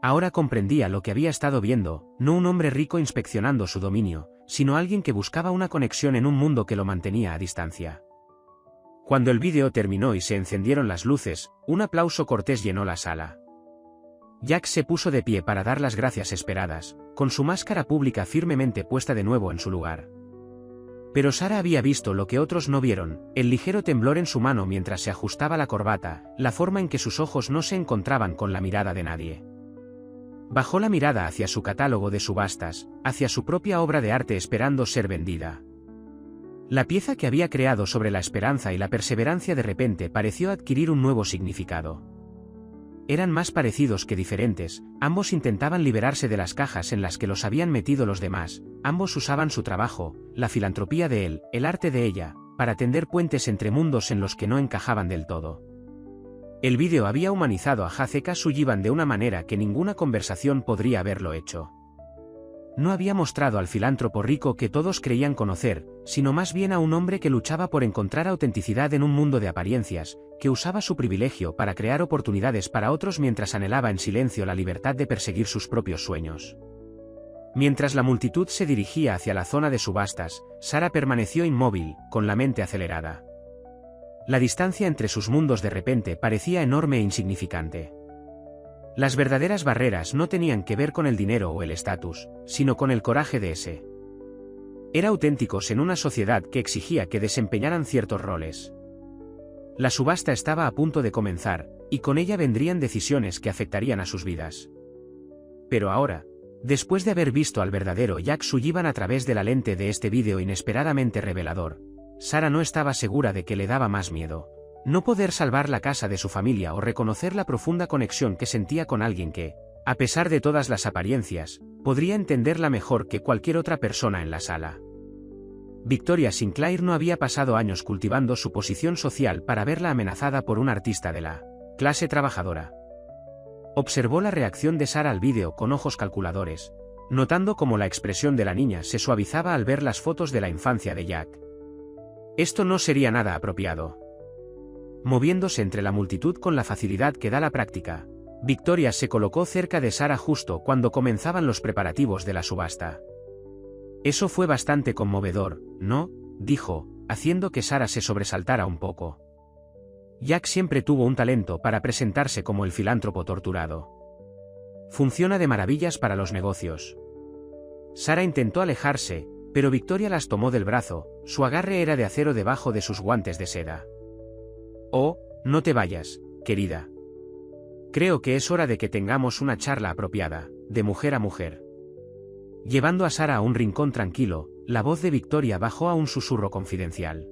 [SPEAKER 1] Ahora comprendía lo que había estado viendo, no un hombre rico inspeccionando su dominio, sino alguien que buscaba una conexión en un mundo que lo mantenía a distancia. Cuando el vídeo terminó y se encendieron las luces, un aplauso cortés llenó la sala. Jack se puso de pie para dar las gracias esperadas, con su máscara pública firmemente puesta de nuevo en su lugar. Pero Sara había visto lo que otros no vieron, el ligero temblor en su mano mientras se ajustaba la corbata, la forma en que sus ojos no se encontraban con la mirada de nadie. Bajó la mirada hacia su catálogo de subastas, hacia su propia obra de arte esperando ser vendida. La pieza que había creado sobre la esperanza y la perseverancia de repente pareció adquirir un nuevo significado. Eran más parecidos que diferentes, ambos intentaban liberarse de las cajas en las que los habían metido los demás, ambos usaban su trabajo, la filantropía de él, el arte de ella, para tender puentes entre mundos en los que no encajaban del todo. El vídeo había humanizado a J.K. Sullivan de una manera que ninguna conversación podría haberlo hecho. No había mostrado al filántropo rico que todos creían conocer, sino más bien a un hombre que luchaba por encontrar autenticidad en un mundo de apariencias, que usaba su privilegio para crear oportunidades para otros mientras anhelaba en silencio la libertad de perseguir sus propios sueños. Mientras la multitud se dirigía hacia la zona de subastas, Sara permaneció inmóvil, con la mente acelerada. La distancia entre sus mundos de repente parecía enorme e insignificante. Las verdaderas barreras no tenían que ver con el dinero o el estatus, sino con el coraje de ese. Era auténticos en una sociedad que exigía que desempeñaran ciertos roles. La subasta estaba a punto de comenzar, y con ella vendrían decisiones que afectarían a sus vidas. Pero ahora, después de haber visto al verdadero Jack Sullivan a través de la lente de este vídeo inesperadamente revelador, Sara no estaba segura de que le daba más miedo. No poder salvar la casa de su familia o reconocer la profunda conexión que sentía con alguien que, a pesar de todas las apariencias, podría entenderla mejor que cualquier otra persona en la sala. Victoria Sinclair no había pasado años cultivando su posición social para verla amenazada por un artista de la clase trabajadora. Observó la reacción de Sara al vídeo con ojos calculadores, notando cómo la expresión de la niña se suavizaba al ver las fotos de la infancia de Jack. Esto no sería nada apropiado. Moviéndose entre la multitud con la facilidad que da la práctica, Victoria se colocó cerca de Sara justo cuando comenzaban los preparativos de la subasta. Eso fue bastante conmovedor, ¿no?, dijo, haciendo que Sara se sobresaltara un poco. Jack siempre tuvo un talento para presentarse como el filántropo torturado. Funciona de maravillas para los negocios. Sara intentó alejarse, pero Victoria las tomó del brazo, su agarre era de acero debajo de sus guantes de seda. Oh, no te vayas, querida. Creo que es hora de que tengamos una charla apropiada, de mujer a mujer. Llevando a Sara a un rincón tranquilo, la voz de Victoria bajó a un susurro confidencial.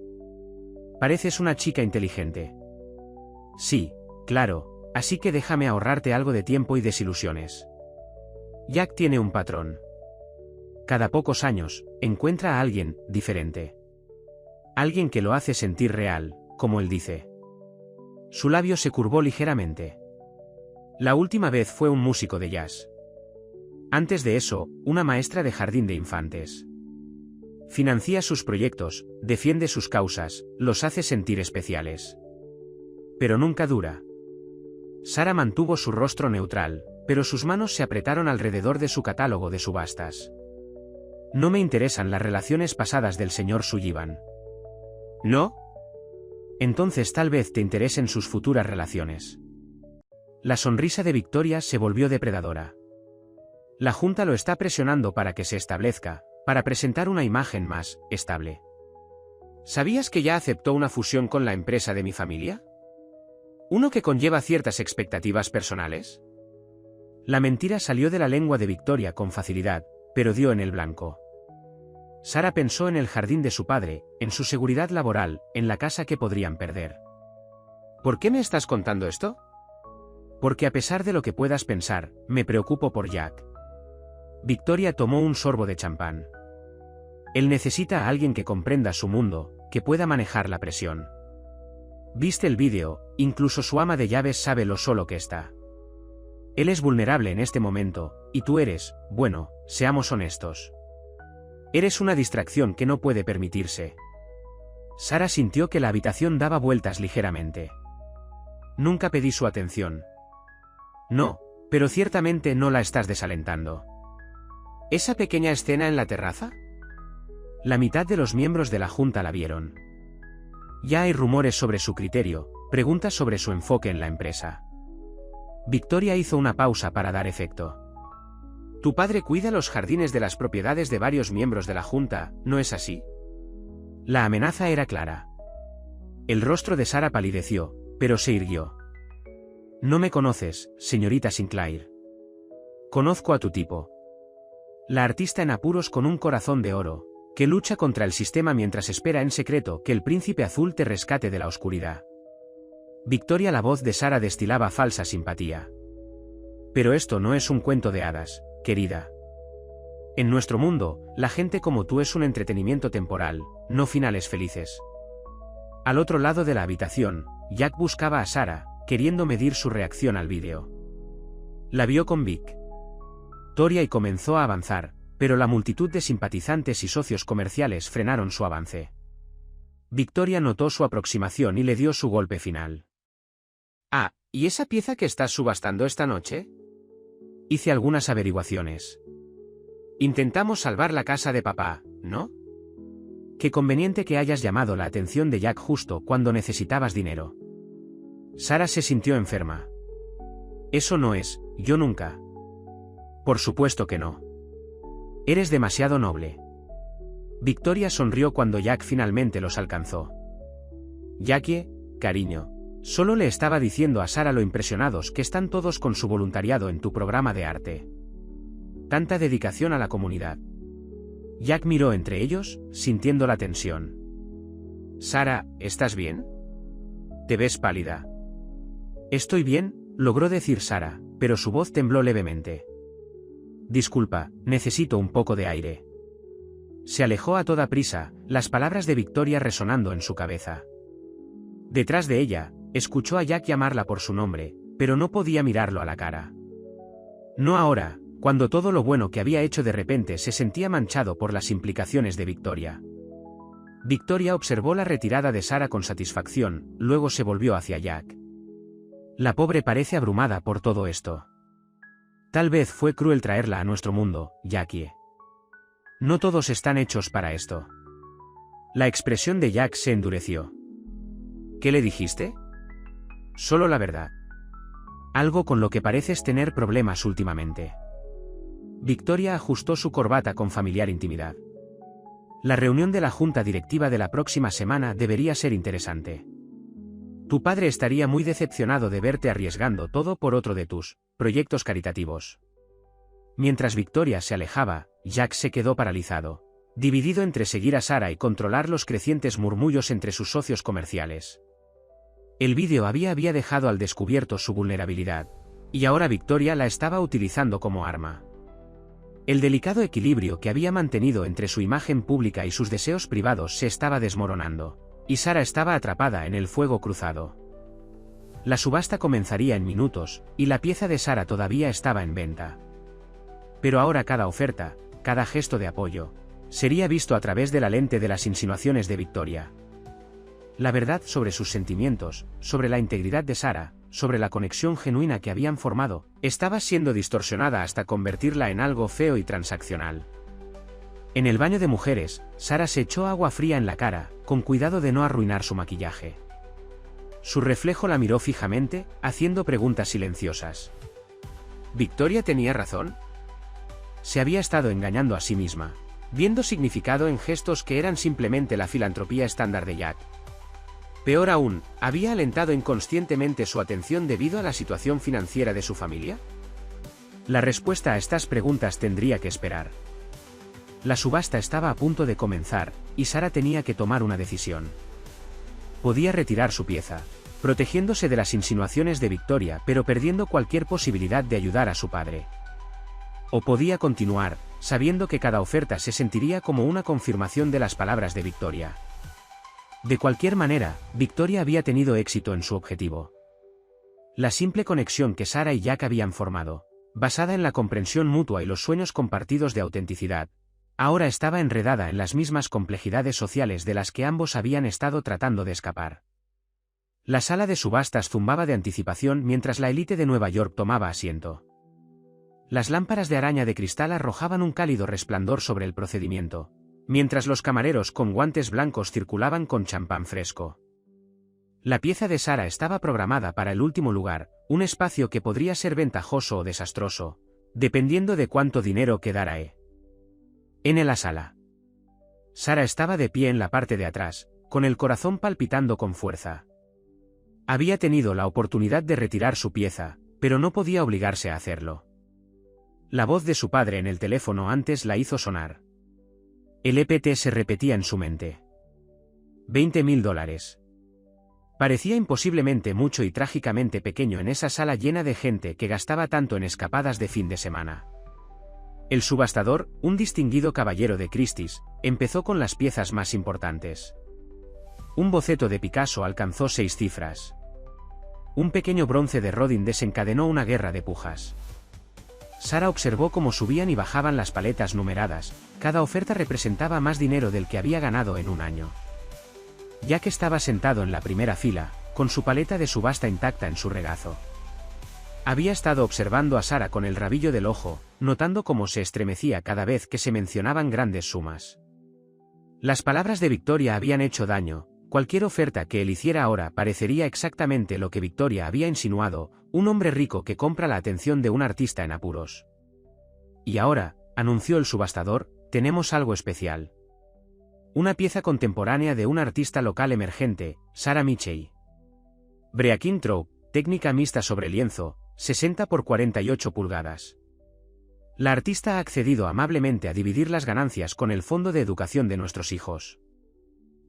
[SPEAKER 1] Pareces una chica inteligente. Sí, claro, así que déjame ahorrarte algo de tiempo y desilusiones. Jack tiene un patrón. Cada pocos años, encuentra a alguien diferente. Alguien que lo hace sentir real, como él dice. Su labio se curvó ligeramente. La última vez fue un músico de jazz. Antes de eso, una maestra de jardín de infantes. Financia sus proyectos, defiende sus causas, los hace sentir especiales. Pero nunca dura. Sara mantuvo su rostro neutral, pero sus manos se apretaron alrededor de su catálogo de subastas. No me interesan las relaciones pasadas del señor Sullivan. ¿No? Entonces tal vez te interesen sus futuras relaciones. La sonrisa de Victoria se volvió depredadora. La Junta lo está presionando para que se establezca, para presentar una imagen más estable. ¿Sabías que ya aceptó una fusión con la empresa de mi familia? ¿Uno que conlleva ciertas expectativas personales? La mentira salió de la lengua de Victoria con facilidad, pero dio en el blanco. Sara pensó en el jardín de su padre, en su seguridad laboral, en la casa que podrían perder. ¿Por qué me estás contando esto? Porque a pesar de lo que puedas pensar, me preocupo por Jack. Victoria tomó un sorbo de champán. Él necesita a alguien que comprenda su mundo, que pueda manejar la presión. ¿Viste el vídeo? Incluso su ama de llaves sabe lo solo que está. Él es vulnerable en este momento, y tú eres, bueno, seamos honestos. Eres una distracción que no puede permitirse. Sara sintió que la habitación daba vueltas ligeramente. Nunca pedí su atención. No, pero ciertamente no la estás desalentando. ¿Esa pequeña escena en la terraza? La mitad de los miembros de la Junta la vieron. Ya hay rumores sobre su criterio, preguntas sobre su enfoque en la empresa. Victoria hizo una pausa para dar efecto. Tu padre cuida los jardines de las propiedades de varios miembros de la Junta, ¿no es así? La amenaza era clara. El rostro de Sara palideció, pero se irguió. No me conoces, señorita Sinclair. Conozco a tu tipo. La artista en apuros con un corazón de oro, que lucha contra el sistema mientras espera en secreto que el príncipe azul te rescate de la oscuridad. Victoria, la voz de Sara destilaba falsa simpatía. Pero esto no es un cuento de hadas, querida. En nuestro mundo, la gente como tú es un entretenimiento temporal, no finales felices. Al otro lado de la habitación, Jack buscaba a Sara, queriendo medir su reacción al vídeo. La vio con Victoria y comenzó a avanzar, pero la multitud de simpatizantes y socios comerciales frenaron su avance. Victoria notó su aproximación y le dio su golpe final. Ah, ¿y esa pieza que estás subastando esta noche? Hice algunas averiguaciones. Intentamos salvar la casa de papá, ¿no? Qué conveniente que hayas llamado la atención de Jack justo cuando necesitabas dinero. Sara se sintió enferma. Eso no es, yo nunca. Por supuesto que no. Eres demasiado noble. Victoria sonrió cuando Jack finalmente los alcanzó. Jackie, cariño, solo le estaba diciendo a Sara lo impresionados que están todos con su voluntariado en tu programa de arte. Tanta dedicación a la comunidad. Jack miró entre ellos, sintiendo la tensión. Sara, ¿estás bien? Te ves pálida. Estoy bien, logró decir Sara, pero su voz tembló levemente. Disculpa, necesito un poco de aire. Se alejó a toda prisa, las palabras de Victoria resonando en su cabeza. Detrás de ella, escuchó a Jack llamarla por su nombre, pero no podía mirarlo a la cara. No ahora, cuando todo lo bueno que había hecho de repente se sentía manchado por las implicaciones de Victoria. Victoria observó la retirada de Sara con satisfacción, luego se volvió hacia Jack. La pobre parece abrumada por todo esto. Tal vez fue cruel traerla a nuestro mundo, Jackie. No todos están hechos para esto. La expresión de Jack se endureció. ¿Qué le dijiste? Solo la verdad. Algo con lo que pareces tener problemas últimamente. Victoria ajustó su corbata con familiar intimidad. La reunión de la junta directiva de la próxima semana debería ser interesante. Tu padre estaría muy decepcionado de verte arriesgando todo por otro de tus proyectos caritativos. Mientras Victoria se alejaba, Jack se quedó paralizado, dividido entre seguir a Sara y controlar los crecientes murmullos entre sus socios comerciales. El vídeo había dejado al descubierto su vulnerabilidad, y ahora Victoria la estaba utilizando como arma. El delicado equilibrio que había mantenido entre su imagen pública y sus deseos privados se estaba desmoronando, y Sara estaba atrapada en el fuego cruzado. La subasta comenzaría en minutos, y la pieza de Sara todavía estaba en venta. Pero ahora cada oferta, cada gesto de apoyo, sería visto a través de la lente de las insinuaciones de Victoria. La verdad sobre sus sentimientos, sobre la integridad de Sara, sobre la conexión genuina que habían formado, estaba siendo distorsionada hasta convertirla en algo feo y transaccional. En el baño de mujeres, Sara se echó agua fría en la cara, con cuidado de no arruinar su maquillaje. Su reflejo la miró fijamente, haciendo preguntas silenciosas. ¿Victoria tenía razón? Se había estado engañando a sí misma, viendo significado en gestos que eran simplemente la filantropía estándar de Jack. Peor aún, ¿había alentado inconscientemente su atención debido a la situación financiera de su familia? La respuesta a estas preguntas tendría que esperar. La subasta estaba a punto de comenzar, y Sara tenía que tomar una decisión. Podía retirar su pieza, protegiéndose de las insinuaciones de Victoria pero perdiendo cualquier posibilidad de ayudar a su padre. O podía continuar, sabiendo que cada oferta se sentiría como una confirmación de las palabras de Victoria. De cualquier manera, Victoria había tenido éxito en su objetivo. La simple conexión que Sara y Jack habían formado, basada en la comprensión mutua y los sueños compartidos de autenticidad, ahora estaba enredada en las mismas complejidades sociales de las que ambos habían estado tratando de escapar. La sala de subastas zumbaba de anticipación mientras la élite de Nueva York tomaba asiento. Las lámparas de araña de cristal arrojaban un cálido resplandor sobre el procedimiento, mientras los camareros con guantes blancos circulaban con champán fresco. La pieza de Sara estaba programada para el último lugar, un espacio que podría ser ventajoso o desastroso, dependiendo de cuánto dinero quedara en la sala. Sara estaba de pie en la parte de atrás, con el corazón palpitando con fuerza. Había tenido la oportunidad de retirar su pieza, pero no podía obligarse a hacerlo. La voz de su padre en el teléfono antes la hizo sonar. El EPT se repetía en su mente. $20.000. Parecía imposiblemente mucho y trágicamente pequeño en esa sala llena de gente que gastaba tanto en escapadas de fin de semana. El subastador, un distinguido caballero de Christie's, empezó con las piezas más importantes. Un boceto de Picasso alcanzó 6 cifras. Un pequeño bronce de Rodin desencadenó una guerra de pujas. Sara observó cómo subían y bajaban las paletas numeradas, cada oferta representaba más dinero del que había ganado en un año. Jack estaba sentado en la primera fila, con su paleta de subasta intacta en su regazo. Había estado observando a Sara con el rabillo del ojo, notando cómo se estremecía cada vez que se mencionaban grandes sumas. Las palabras de Victoria habían hecho daño, cualquier oferta que él hiciera ahora parecería exactamente lo que Victoria había insinuado, un hombre rico que compra la atención de un artista en apuros. Y ahora, anunció el subastador, tenemos algo especial. Una pieza contemporánea de un artista local emergente, Sarah Mitchell. Breaking-Throw, técnica mixta sobre lienzo, 60 por 48 pulgadas. La artista ha accedido amablemente a dividir las ganancias con el Fondo de Educación de nuestros hijos.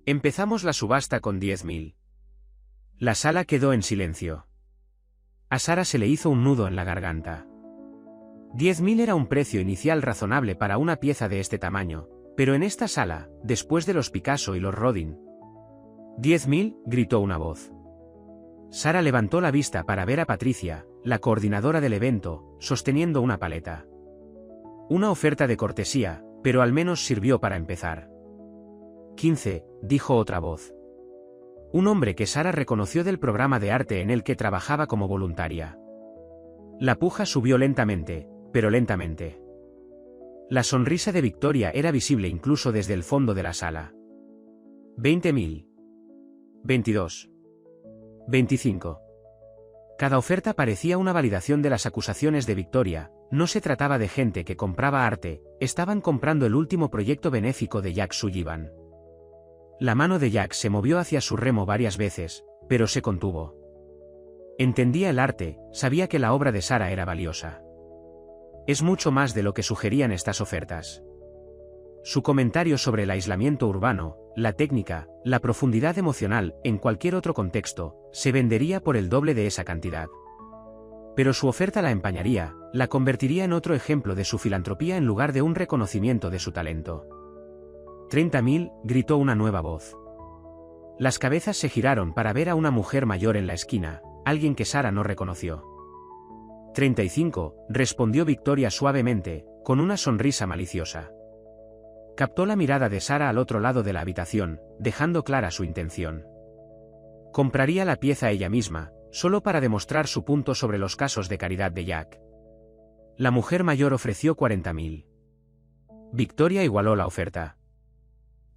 [SPEAKER 1] Empezamos la subasta con 10.000. La sala quedó en silencio. A Sara se le hizo un nudo en la garganta. 10.000 era un precio inicial razonable para una pieza de este tamaño, pero en esta sala, después de los Picasso y los Rodin. 10.000, gritó una voz. Sara levantó la vista para ver a Patricia, la coordinadora del evento, sosteniendo una paleta. Una oferta de cortesía, pero al menos sirvió para empezar. 15, dijo otra voz. Un hombre que Sara reconoció del programa de arte en el que trabajaba como voluntaria. La puja subió lentamente, pero lentamente. La sonrisa de Victoria era visible incluso desde el fondo de la sala. 20.000. 22. 25. Cada oferta parecía una validación de las acusaciones de Victoria, no se trataba de gente que compraba arte, estaban comprando el último proyecto benéfico de Jack Sullivan. La mano de Jack se movió hacia su remo varias veces, pero se contuvo. Entendía el arte, sabía que la obra de Sara era valiosa. Es mucho más de lo que sugerían estas ofertas. Su comentario sobre el aislamiento urbano, la técnica, la profundidad emocional, en cualquier otro contexto, se vendería por el doble de esa cantidad. Pero su oferta la empañaría, la convertiría en otro ejemplo de su filantropía en lugar de un reconocimiento de su talento. 30.000, gritó una nueva voz. Las cabezas se giraron para ver a una mujer mayor en la esquina, alguien que Sara no reconoció. 35, respondió Victoria suavemente, con una sonrisa maliciosa. Captó la mirada de Sara al otro lado de la habitación, dejando clara su intención. Compraría la pieza ella misma, solo para demostrar su punto sobre los casos de caridad de Jack. La mujer mayor ofreció 40.000. Victoria igualó la oferta.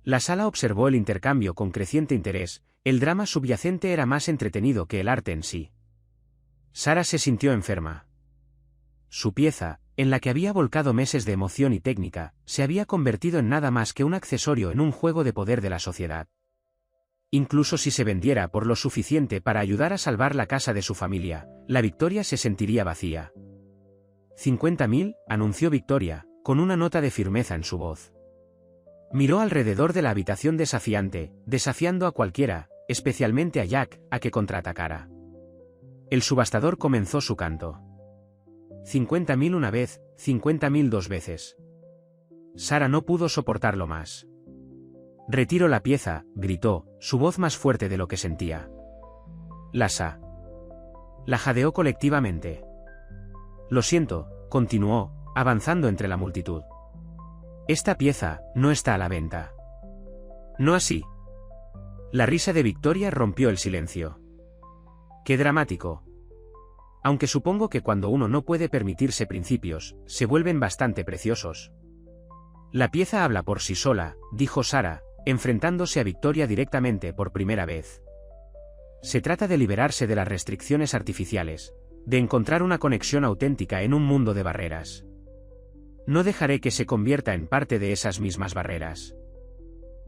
[SPEAKER 1] La sala observó el intercambio con creciente interés, el drama subyacente era más entretenido que el arte en sí. Sara se sintió enferma. Su pieza, en la que había volcado meses de emoción y técnica, se había convertido en nada más que un accesorio en un juego de poder de la sociedad. Incluso si se vendiera por lo suficiente para ayudar a salvar la casa de su familia, la Victoria se sentiría vacía. 50.000, anunció Victoria, con una nota de firmeza en su voz. Miró alrededor de la habitación desafiante, desafiando a cualquiera, especialmente a Jack, a que contraatacara. El subastador comenzó su canto. 50.000 una vez, 50.000 dos veces. Sara no pudo soportarlo más. Retiro la pieza, gritó, su voz más fuerte de lo que sentía. La jadeó colectivamente. Lo siento, continuó, avanzando entre la multitud. Esta pieza no está a la venta. No así. La risa de Victoria rompió el silencio. ¡Qué dramático! Aunque supongo que cuando uno no puede permitirse principios, se vuelven bastante preciosos. La pieza habla por sí sola, dijo Sara, enfrentándose a Victoria directamente por primera vez. Se trata de liberarse de las restricciones artificiales, de encontrar una conexión auténtica en un mundo de barreras. No dejaré que se convierta en parte de esas mismas barreras.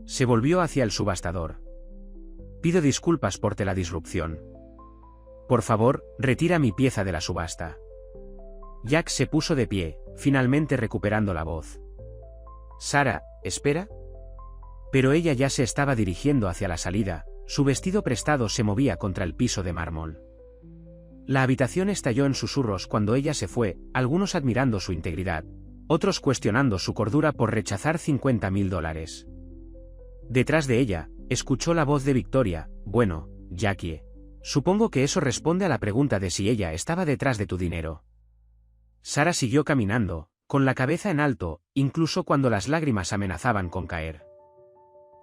[SPEAKER 1] Se volvió hacia el subastador. Pido disculpas por la disrupción. Por favor, retira mi pieza de la subasta. Jack se puso de pie, finalmente recuperando la voz. Sara, espera. Pero ella ya se estaba dirigiendo hacia la salida, su vestido prestado se movía contra el piso de mármol. La habitación estalló en susurros cuando ella se fue, algunos admirando su integridad, otros cuestionando su cordura por rechazar $50.000. Detrás de ella, escuchó la voz de Victoria, bueno, Jackie. Supongo que eso responde a la pregunta de si ella estaba detrás de tu dinero. Sara siguió caminando, con la cabeza en alto, incluso cuando las lágrimas amenazaban con caer.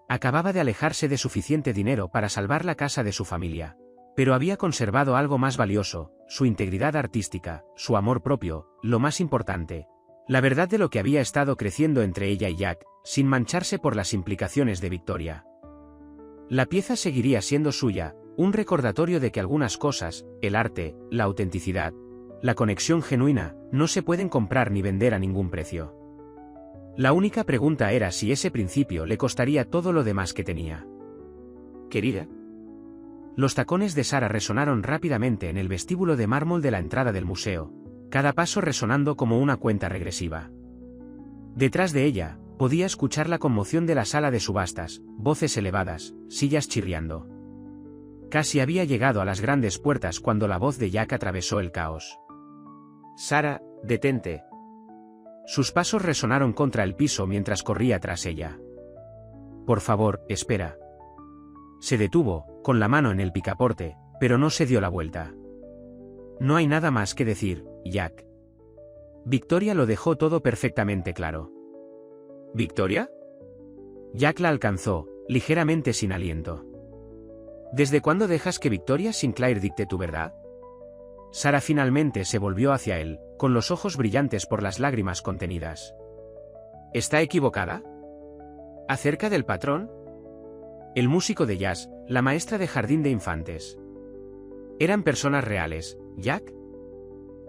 [SPEAKER 1] Acababa de alejarse de suficiente dinero para salvar la casa de su familia, pero había conservado algo más valioso, su integridad artística, su amor propio, lo más importante, la verdad de lo que había estado creciendo entre ella y Jack, sin mancharse por las implicaciones de Victoria. La pieza seguiría siendo suya, un recordatorio de que algunas cosas, el arte, la autenticidad, la conexión genuina, no se pueden comprar ni vender a ningún precio. La única pregunta era si ese principio le costaría todo lo demás que tenía. Querida. Los tacones de Sara resonaron rápidamente en el vestíbulo de mármol de la entrada del museo, cada paso resonando como una cuenta regresiva. Detrás de ella, podía escuchar la conmoción de la sala de subastas, voces elevadas, sillas chirriando. Casi había llegado a las grandes puertas cuando la voz de Jack atravesó el caos. Sara, detente. Sus pasos resonaron contra el piso mientras corría tras ella. Por favor, espera. Se detuvo, con la mano en el picaporte, pero no se dio la vuelta. No hay nada más que decir, Jack. Victoria lo dejó todo perfectamente claro. ¿Victoria? Jack la alcanzó, ligeramente sin aliento. ¿Desde cuándo dejas que Victoria Sinclair dicte tu verdad? Sara finalmente se volvió hacia él, con los ojos brillantes por las lágrimas contenidas. ¿Está equivocada? ¿Acerca del patrón? El músico de jazz, la maestra de jardín de infantes. ¿Eran personas reales, Jack?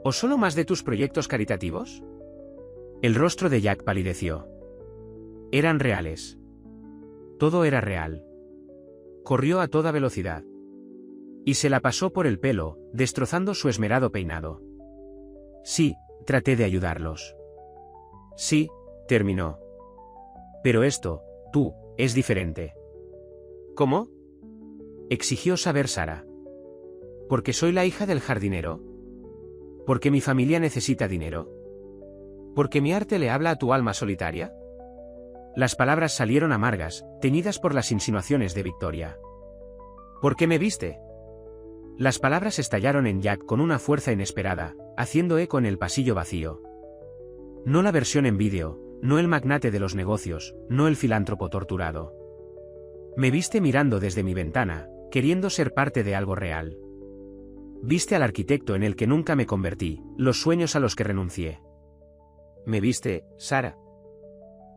[SPEAKER 1] ¿O solo más de tus proyectos caritativos? El rostro de Jack palideció. Eran reales. Todo era real. Corrió a toda velocidad. Y se la pasó por el pelo, destrozando su esmerado peinado. Sí, traté de ayudarlos. Sí, terminó. Pero esto, tú, es diferente. ¿Cómo? Exigió saber Sara. ¿Porque soy la hija del jardinero? ¿Porque mi familia necesita dinero? ¿Porque mi arte le habla a tu alma solitaria? Las palabras salieron amargas, teñidas por las insinuaciones de Victoria. ¿Por qué me viste? Las palabras estallaron en Jack con una fuerza inesperada, haciendo eco en el pasillo vacío. No la versión en vídeo, no el magnate de los negocios, no el filántropo torturado. Me viste mirando desde mi ventana, queriendo ser parte de algo real. Viste al arquitecto en el que nunca me convertí, los sueños a los que renuncié. ¿Me viste, Sarah?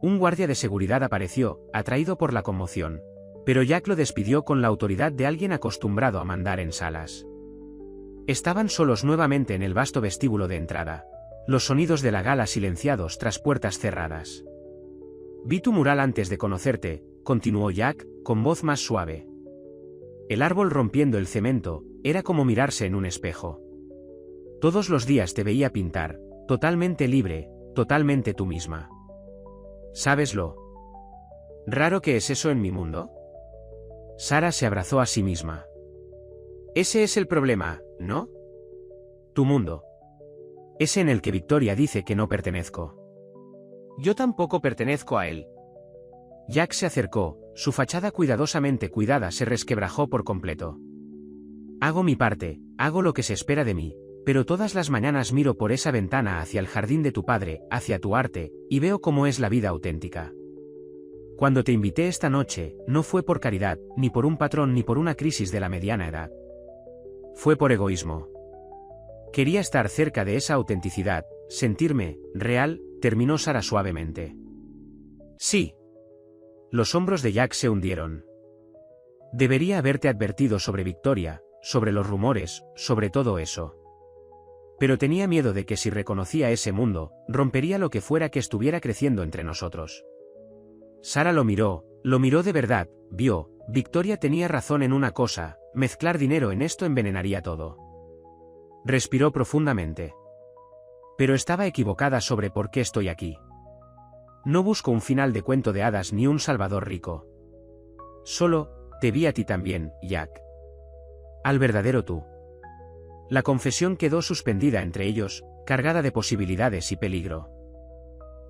[SPEAKER 1] Un guardia de seguridad apareció, atraído por la conmoción. Pero Jack lo despidió con la autoridad de alguien acostumbrado a mandar en salas. Estaban solos nuevamente en el vasto vestíbulo de entrada. Los sonidos de la gala silenciados tras puertas cerradas. Vi tu mural antes de conocerte, continuó Jack, con voz más suave. El árbol rompiendo el cemento, era como mirarse en un espejo. Todos los días te veía pintar, totalmente libre, totalmente tú misma. ¿Sabes lo raro que es eso en mi mundo? Sarah se abrazó a sí misma. Ese es el problema, ¿no? Tu mundo. Ese en el que Victoria dice que no pertenezco. Yo tampoco pertenezco a él. Jack se acercó, su fachada cuidadosamente cuidada se resquebrajó por completo. Hago mi parte, hago lo que se espera de mí, pero todas las mañanas miro por esa ventana hacia el jardín de tu padre, hacia tu arte, y veo cómo es la vida auténtica. Cuando te invité esta noche, no fue por caridad, ni por un patrón ni por una crisis de la mediana edad. Fue por egoísmo. Quería estar cerca de esa autenticidad, sentirme real, terminó Sarah suavemente. Sí. Los hombros de Jack se hundieron. Debería haberte advertido sobre Victoria, sobre los rumores, sobre todo eso. Pero tenía miedo de que si reconocía ese mundo, rompería lo que fuera que estuviera creciendo entre nosotros. Sarah lo miró de verdad, vio, Victoria tenía razón en una cosa, mezclar dinero en esto envenenaría todo. Respiró profundamente. Pero estaba equivocada sobre por qué estoy aquí. No busco un final de cuento de hadas ni un salvador rico. Solo, te vi a ti también, Jack. Al verdadero tú. La confesión quedó suspendida entre ellos, cargada de posibilidades y peligro.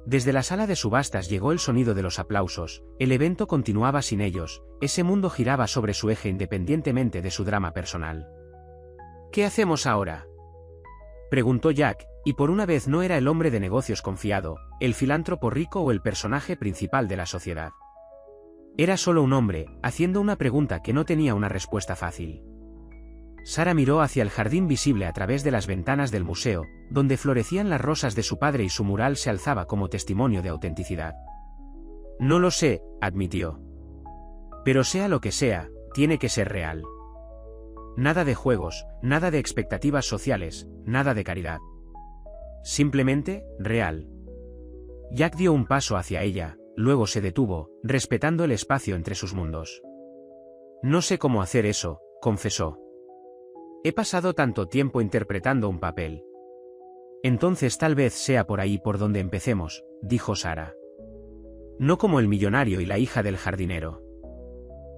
[SPEAKER 1] Desde la sala de subastas llegó el sonido de los aplausos, el evento continuaba sin ellos, ese mundo giraba sobre su eje independientemente de su drama personal. ¿Qué hacemos ahora?, preguntó Jack, y por una vez no era el hombre de negocios confiado, el filántropo rico o el personaje principal de la sociedad. Era solo un hombre, haciendo una pregunta que no tenía una respuesta fácil. Sarah miró hacia el jardín visible a través de las ventanas del museo, donde florecían las rosas de su padre y su mural se alzaba como testimonio de autenticidad. No lo sé, admitió. Pero sea lo que sea, tiene que ser real. Nada de juegos, nada de expectativas sociales, nada de caridad. Simplemente, real. Jack dio un paso hacia ella, luego se detuvo, respetando el espacio entre sus mundos. No sé cómo hacer eso, confesó. He pasado tanto tiempo interpretando un papel. Entonces tal vez sea por ahí por donde empecemos, dijo Sarah. No como el millonario y la hija del jardinero.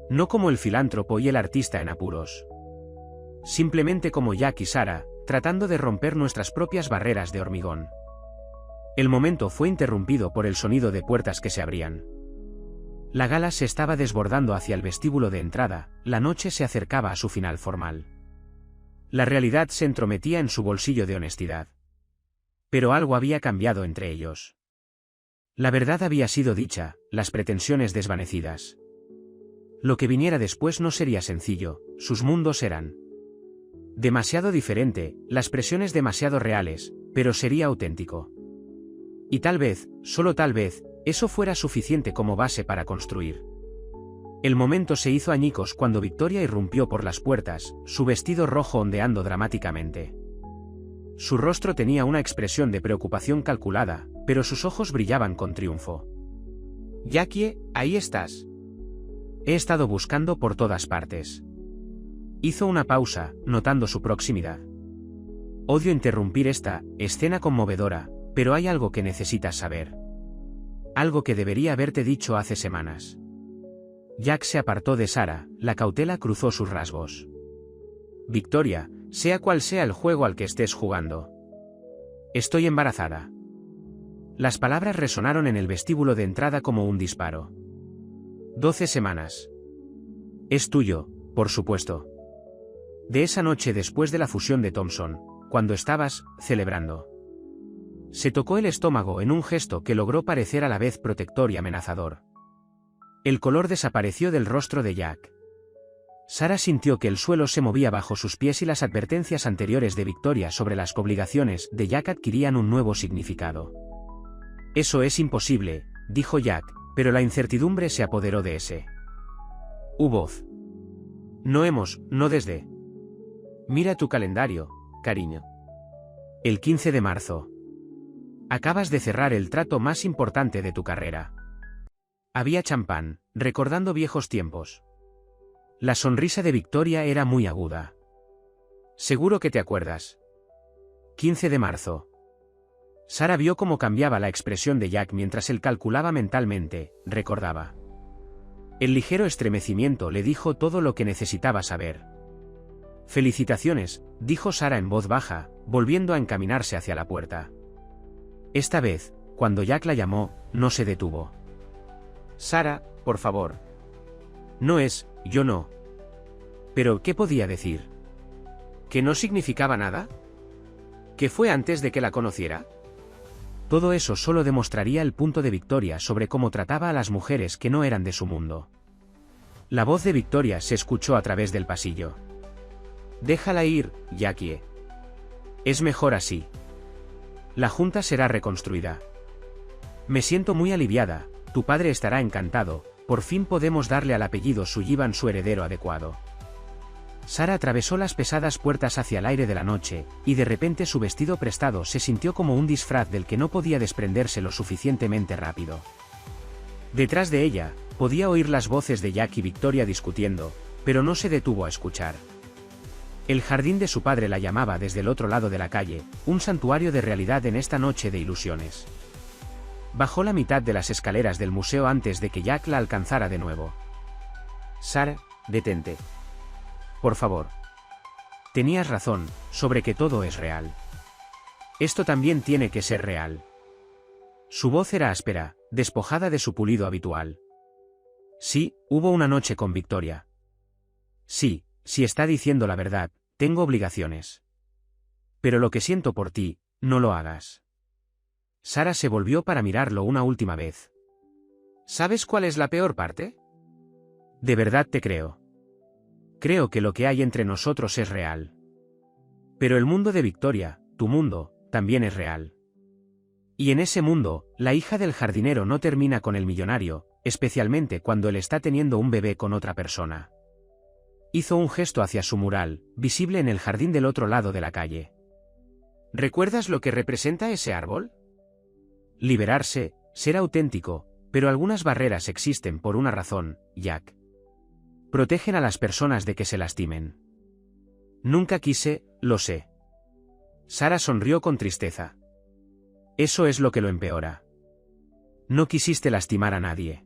[SPEAKER 1] No como el filántropo y el artista en apuros. Simplemente como Jack y Sarah, tratando de romper nuestras propias barreras de hormigón. El momento fue interrumpido por el sonido de puertas que se abrían. La gala se estaba desbordando hacia el vestíbulo de entrada, la noche se acercaba a su final formal. La realidad se entrometía en su bolsillo de honestidad. Pero algo había cambiado entre ellos. La verdad había sido dicha, las pretensiones desvanecidas. Lo que viniera después no sería sencillo, sus mundos eran demasiado diferente, las presiones demasiado reales, pero sería auténtico. Y tal vez, solo tal vez, eso fuera suficiente como base para construir. El momento se hizo añicos cuando Victoria irrumpió por las puertas, su vestido rojo ondeando dramáticamente. Su rostro tenía una expresión de preocupación calculada, pero sus ojos brillaban con triunfo. Jackie, ahí estás. He estado buscando por todas partes. Hizo una pausa, notando su proximidad. Odio interrumpir esta escena conmovedora, pero hay algo que necesitas saber. Algo que debería haberte dicho hace semanas. Jack se apartó de Sarah, la cautela cruzó sus rasgos. Victoria, sea cual sea el juego al que estés jugando. Estoy embarazada. Las palabras resonaron en el vestíbulo de entrada como un disparo. 12 semanas. Es tuyo, por supuesto. De esa noche después de la fusión de Thomson, cuando estabas celebrando. Se tocó el estómago en un gesto que logró parecer a la vez protector y amenazador. El color desapareció del rostro de Jack. Sara sintió que el suelo se movía bajo sus pies y las advertencias anteriores de Victoria sobre las obligaciones de Jack adquirían un nuevo significado. Eso es imposible, dijo Jack, pero la incertidumbre se apoderó de ese. Voz. No desde. Mira tu calendario, cariño. El 15 de marzo. Acabas de cerrar el trato más importante de tu carrera. Había champán, recordando viejos tiempos. La sonrisa de Victoria era muy aguda. Seguro que te acuerdas. 15 de marzo. Sara vio cómo cambiaba la expresión de Jack mientras él calculaba mentalmente, recordaba. El ligero estremecimiento le dijo todo lo que necesitaba saber. Felicitaciones, dijo Sara en voz baja, volviendo a encaminarse hacia la puerta. Esta vez, cuando Jack la llamó, no se detuvo. Sara, por favor. No es, yo no. ¿Pero qué podía decir? ¿Que no significaba nada? ¿Que fue antes de que la conociera? Todo eso solo demostraría el punto de Victoria sobre cómo trataba a las mujeres que no eran de su mundo. La voz de Victoria se escuchó a través del pasillo. Déjala ir, Jackie. Es mejor así. La junta será reconstruida. Me siento muy aliviada, tu padre estará encantado, por fin podemos darle al apellido Sullivan su heredero adecuado. Sara atravesó las pesadas puertas hacia el aire de la noche, y de repente su vestido prestado se sintió como un disfraz del que no podía desprenderse lo suficientemente rápido. Detrás de ella, podía oír las voces de Jack y Victoria discutiendo, pero no se detuvo a escuchar. El jardín de su padre la llamaba desde el otro lado de la calle, un santuario de realidad en esta noche de ilusiones. Bajó la mitad de las escaleras del museo antes de que Jack la alcanzara de nuevo. Sara, detente. Por favor. Tenías razón, sobre que todo es real. Esto también tiene que ser real. Su voz era áspera, despojada de su pulido habitual. Sí, hubo una noche con Victoria. Sí, si está diciendo la verdad, tengo obligaciones. Pero lo que siento por ti, no lo hagas. Sara se volvió para mirarlo una última vez. ¿Sabes cuál es la peor parte? De verdad te creo. Creo que lo que hay entre nosotros es real. Pero el mundo de Victoria, tu mundo, también es real. Y en ese mundo, la hija del jardinero no termina con el millonario, especialmente cuando él está teniendo un bebé con otra persona. Hizo un gesto hacia su mural, visible en el jardín del otro lado de la calle. ¿Recuerdas lo que representa ese árbol? Liberarse, ser auténtico, pero algunas barreras existen por una razón, Jack. Protegen a las personas de que se lastimen. Nunca quise, lo sé. Sara sonrió con tristeza. Eso es lo que lo empeora. No quisiste lastimar a nadie.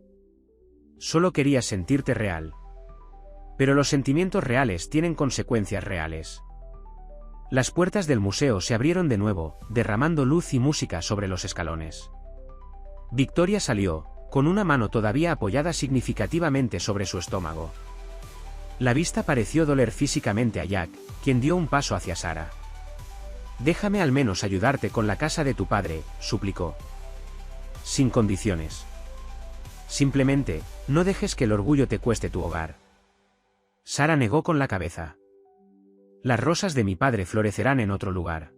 [SPEAKER 1] Solo querías sentirte real. Pero los sentimientos reales tienen consecuencias reales. Las puertas del museo se abrieron de nuevo, derramando luz y música sobre los escalones. Victoria salió, con una mano todavía apoyada significativamente sobre su estómago. La vista pareció doler físicamente a Jack, quien dio un paso hacia Sara. Déjame al menos ayudarte con la casa de tu padre, suplicó. Sin condiciones. Simplemente, no dejes que el orgullo te cueste tu hogar. Sara negó con la cabeza. Las rosas de mi padre florecerán en otro lugar.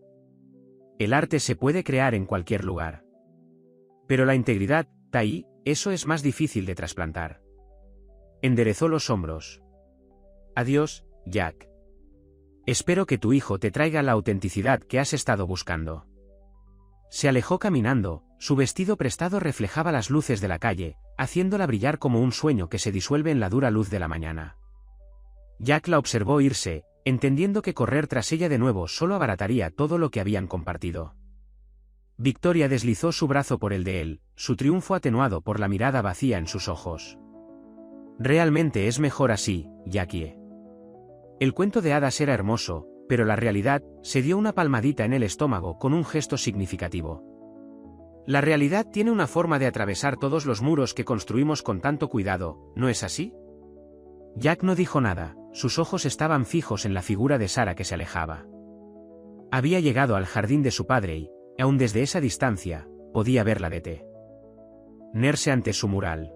[SPEAKER 1] El arte se puede crear en cualquier lugar. Pero la integridad, Tai, eso es más difícil de trasplantar. Enderezó los hombros. Adiós, Jack. Espero que tu hijo te traiga la autenticidad que has estado buscando. Se alejó caminando, su vestido prestado reflejaba las luces de la calle, haciéndola brillar como un sueño que se disuelve en la dura luz de la mañana. Jack la observó irse, entendiendo que correr tras ella de nuevo solo abarataría todo lo que habían compartido. Victoria deslizó su brazo por el de él, su triunfo atenuado por la mirada vacía en sus ojos. Realmente es mejor así, Jackie. El cuento de hadas era hermoso, pero la realidad, se dio una palmadita en el estómago con un gesto significativo. La realidad tiene una forma de atravesar todos los muros que construimos con tanto cuidado, ¿no es así? Jack no dijo nada, sus ojos estaban fijos en la figura de Sara que se alejaba. Había llegado al jardín de su padre y, aun desde esa distancia, podía verla detenerse ante su mural.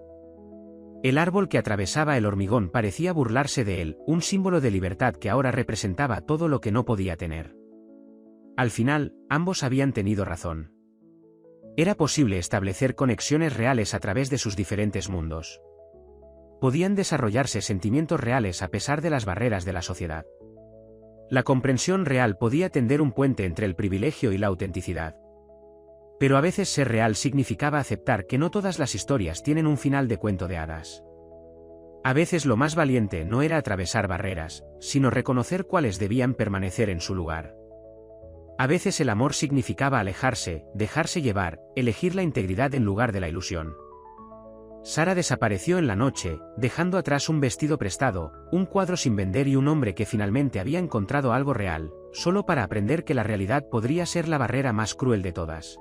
[SPEAKER 1] El árbol que atravesaba el hormigón parecía burlarse de él, un símbolo de libertad que ahora representaba todo lo que no podía tener. Al final, ambos habían tenido razón. Era posible establecer conexiones reales a través de sus diferentes mundos. Podían desarrollarse sentimientos reales a pesar de las barreras de la sociedad. La comprensión real podía tender un puente entre el privilegio y la autenticidad. Pero a veces ser real significaba aceptar que no todas las historias tienen un final de cuento de hadas. A veces lo más valiente no era atravesar barreras, sino reconocer cuáles debían permanecer en su lugar. A veces el amor significaba alejarse, dejarse llevar, elegir la integridad en lugar de la ilusión. Sara desapareció en la noche, dejando atrás un vestido prestado, un cuadro sin vender y un hombre que finalmente había encontrado algo real, solo para aprender que la realidad podría ser la barrera más cruel de todas.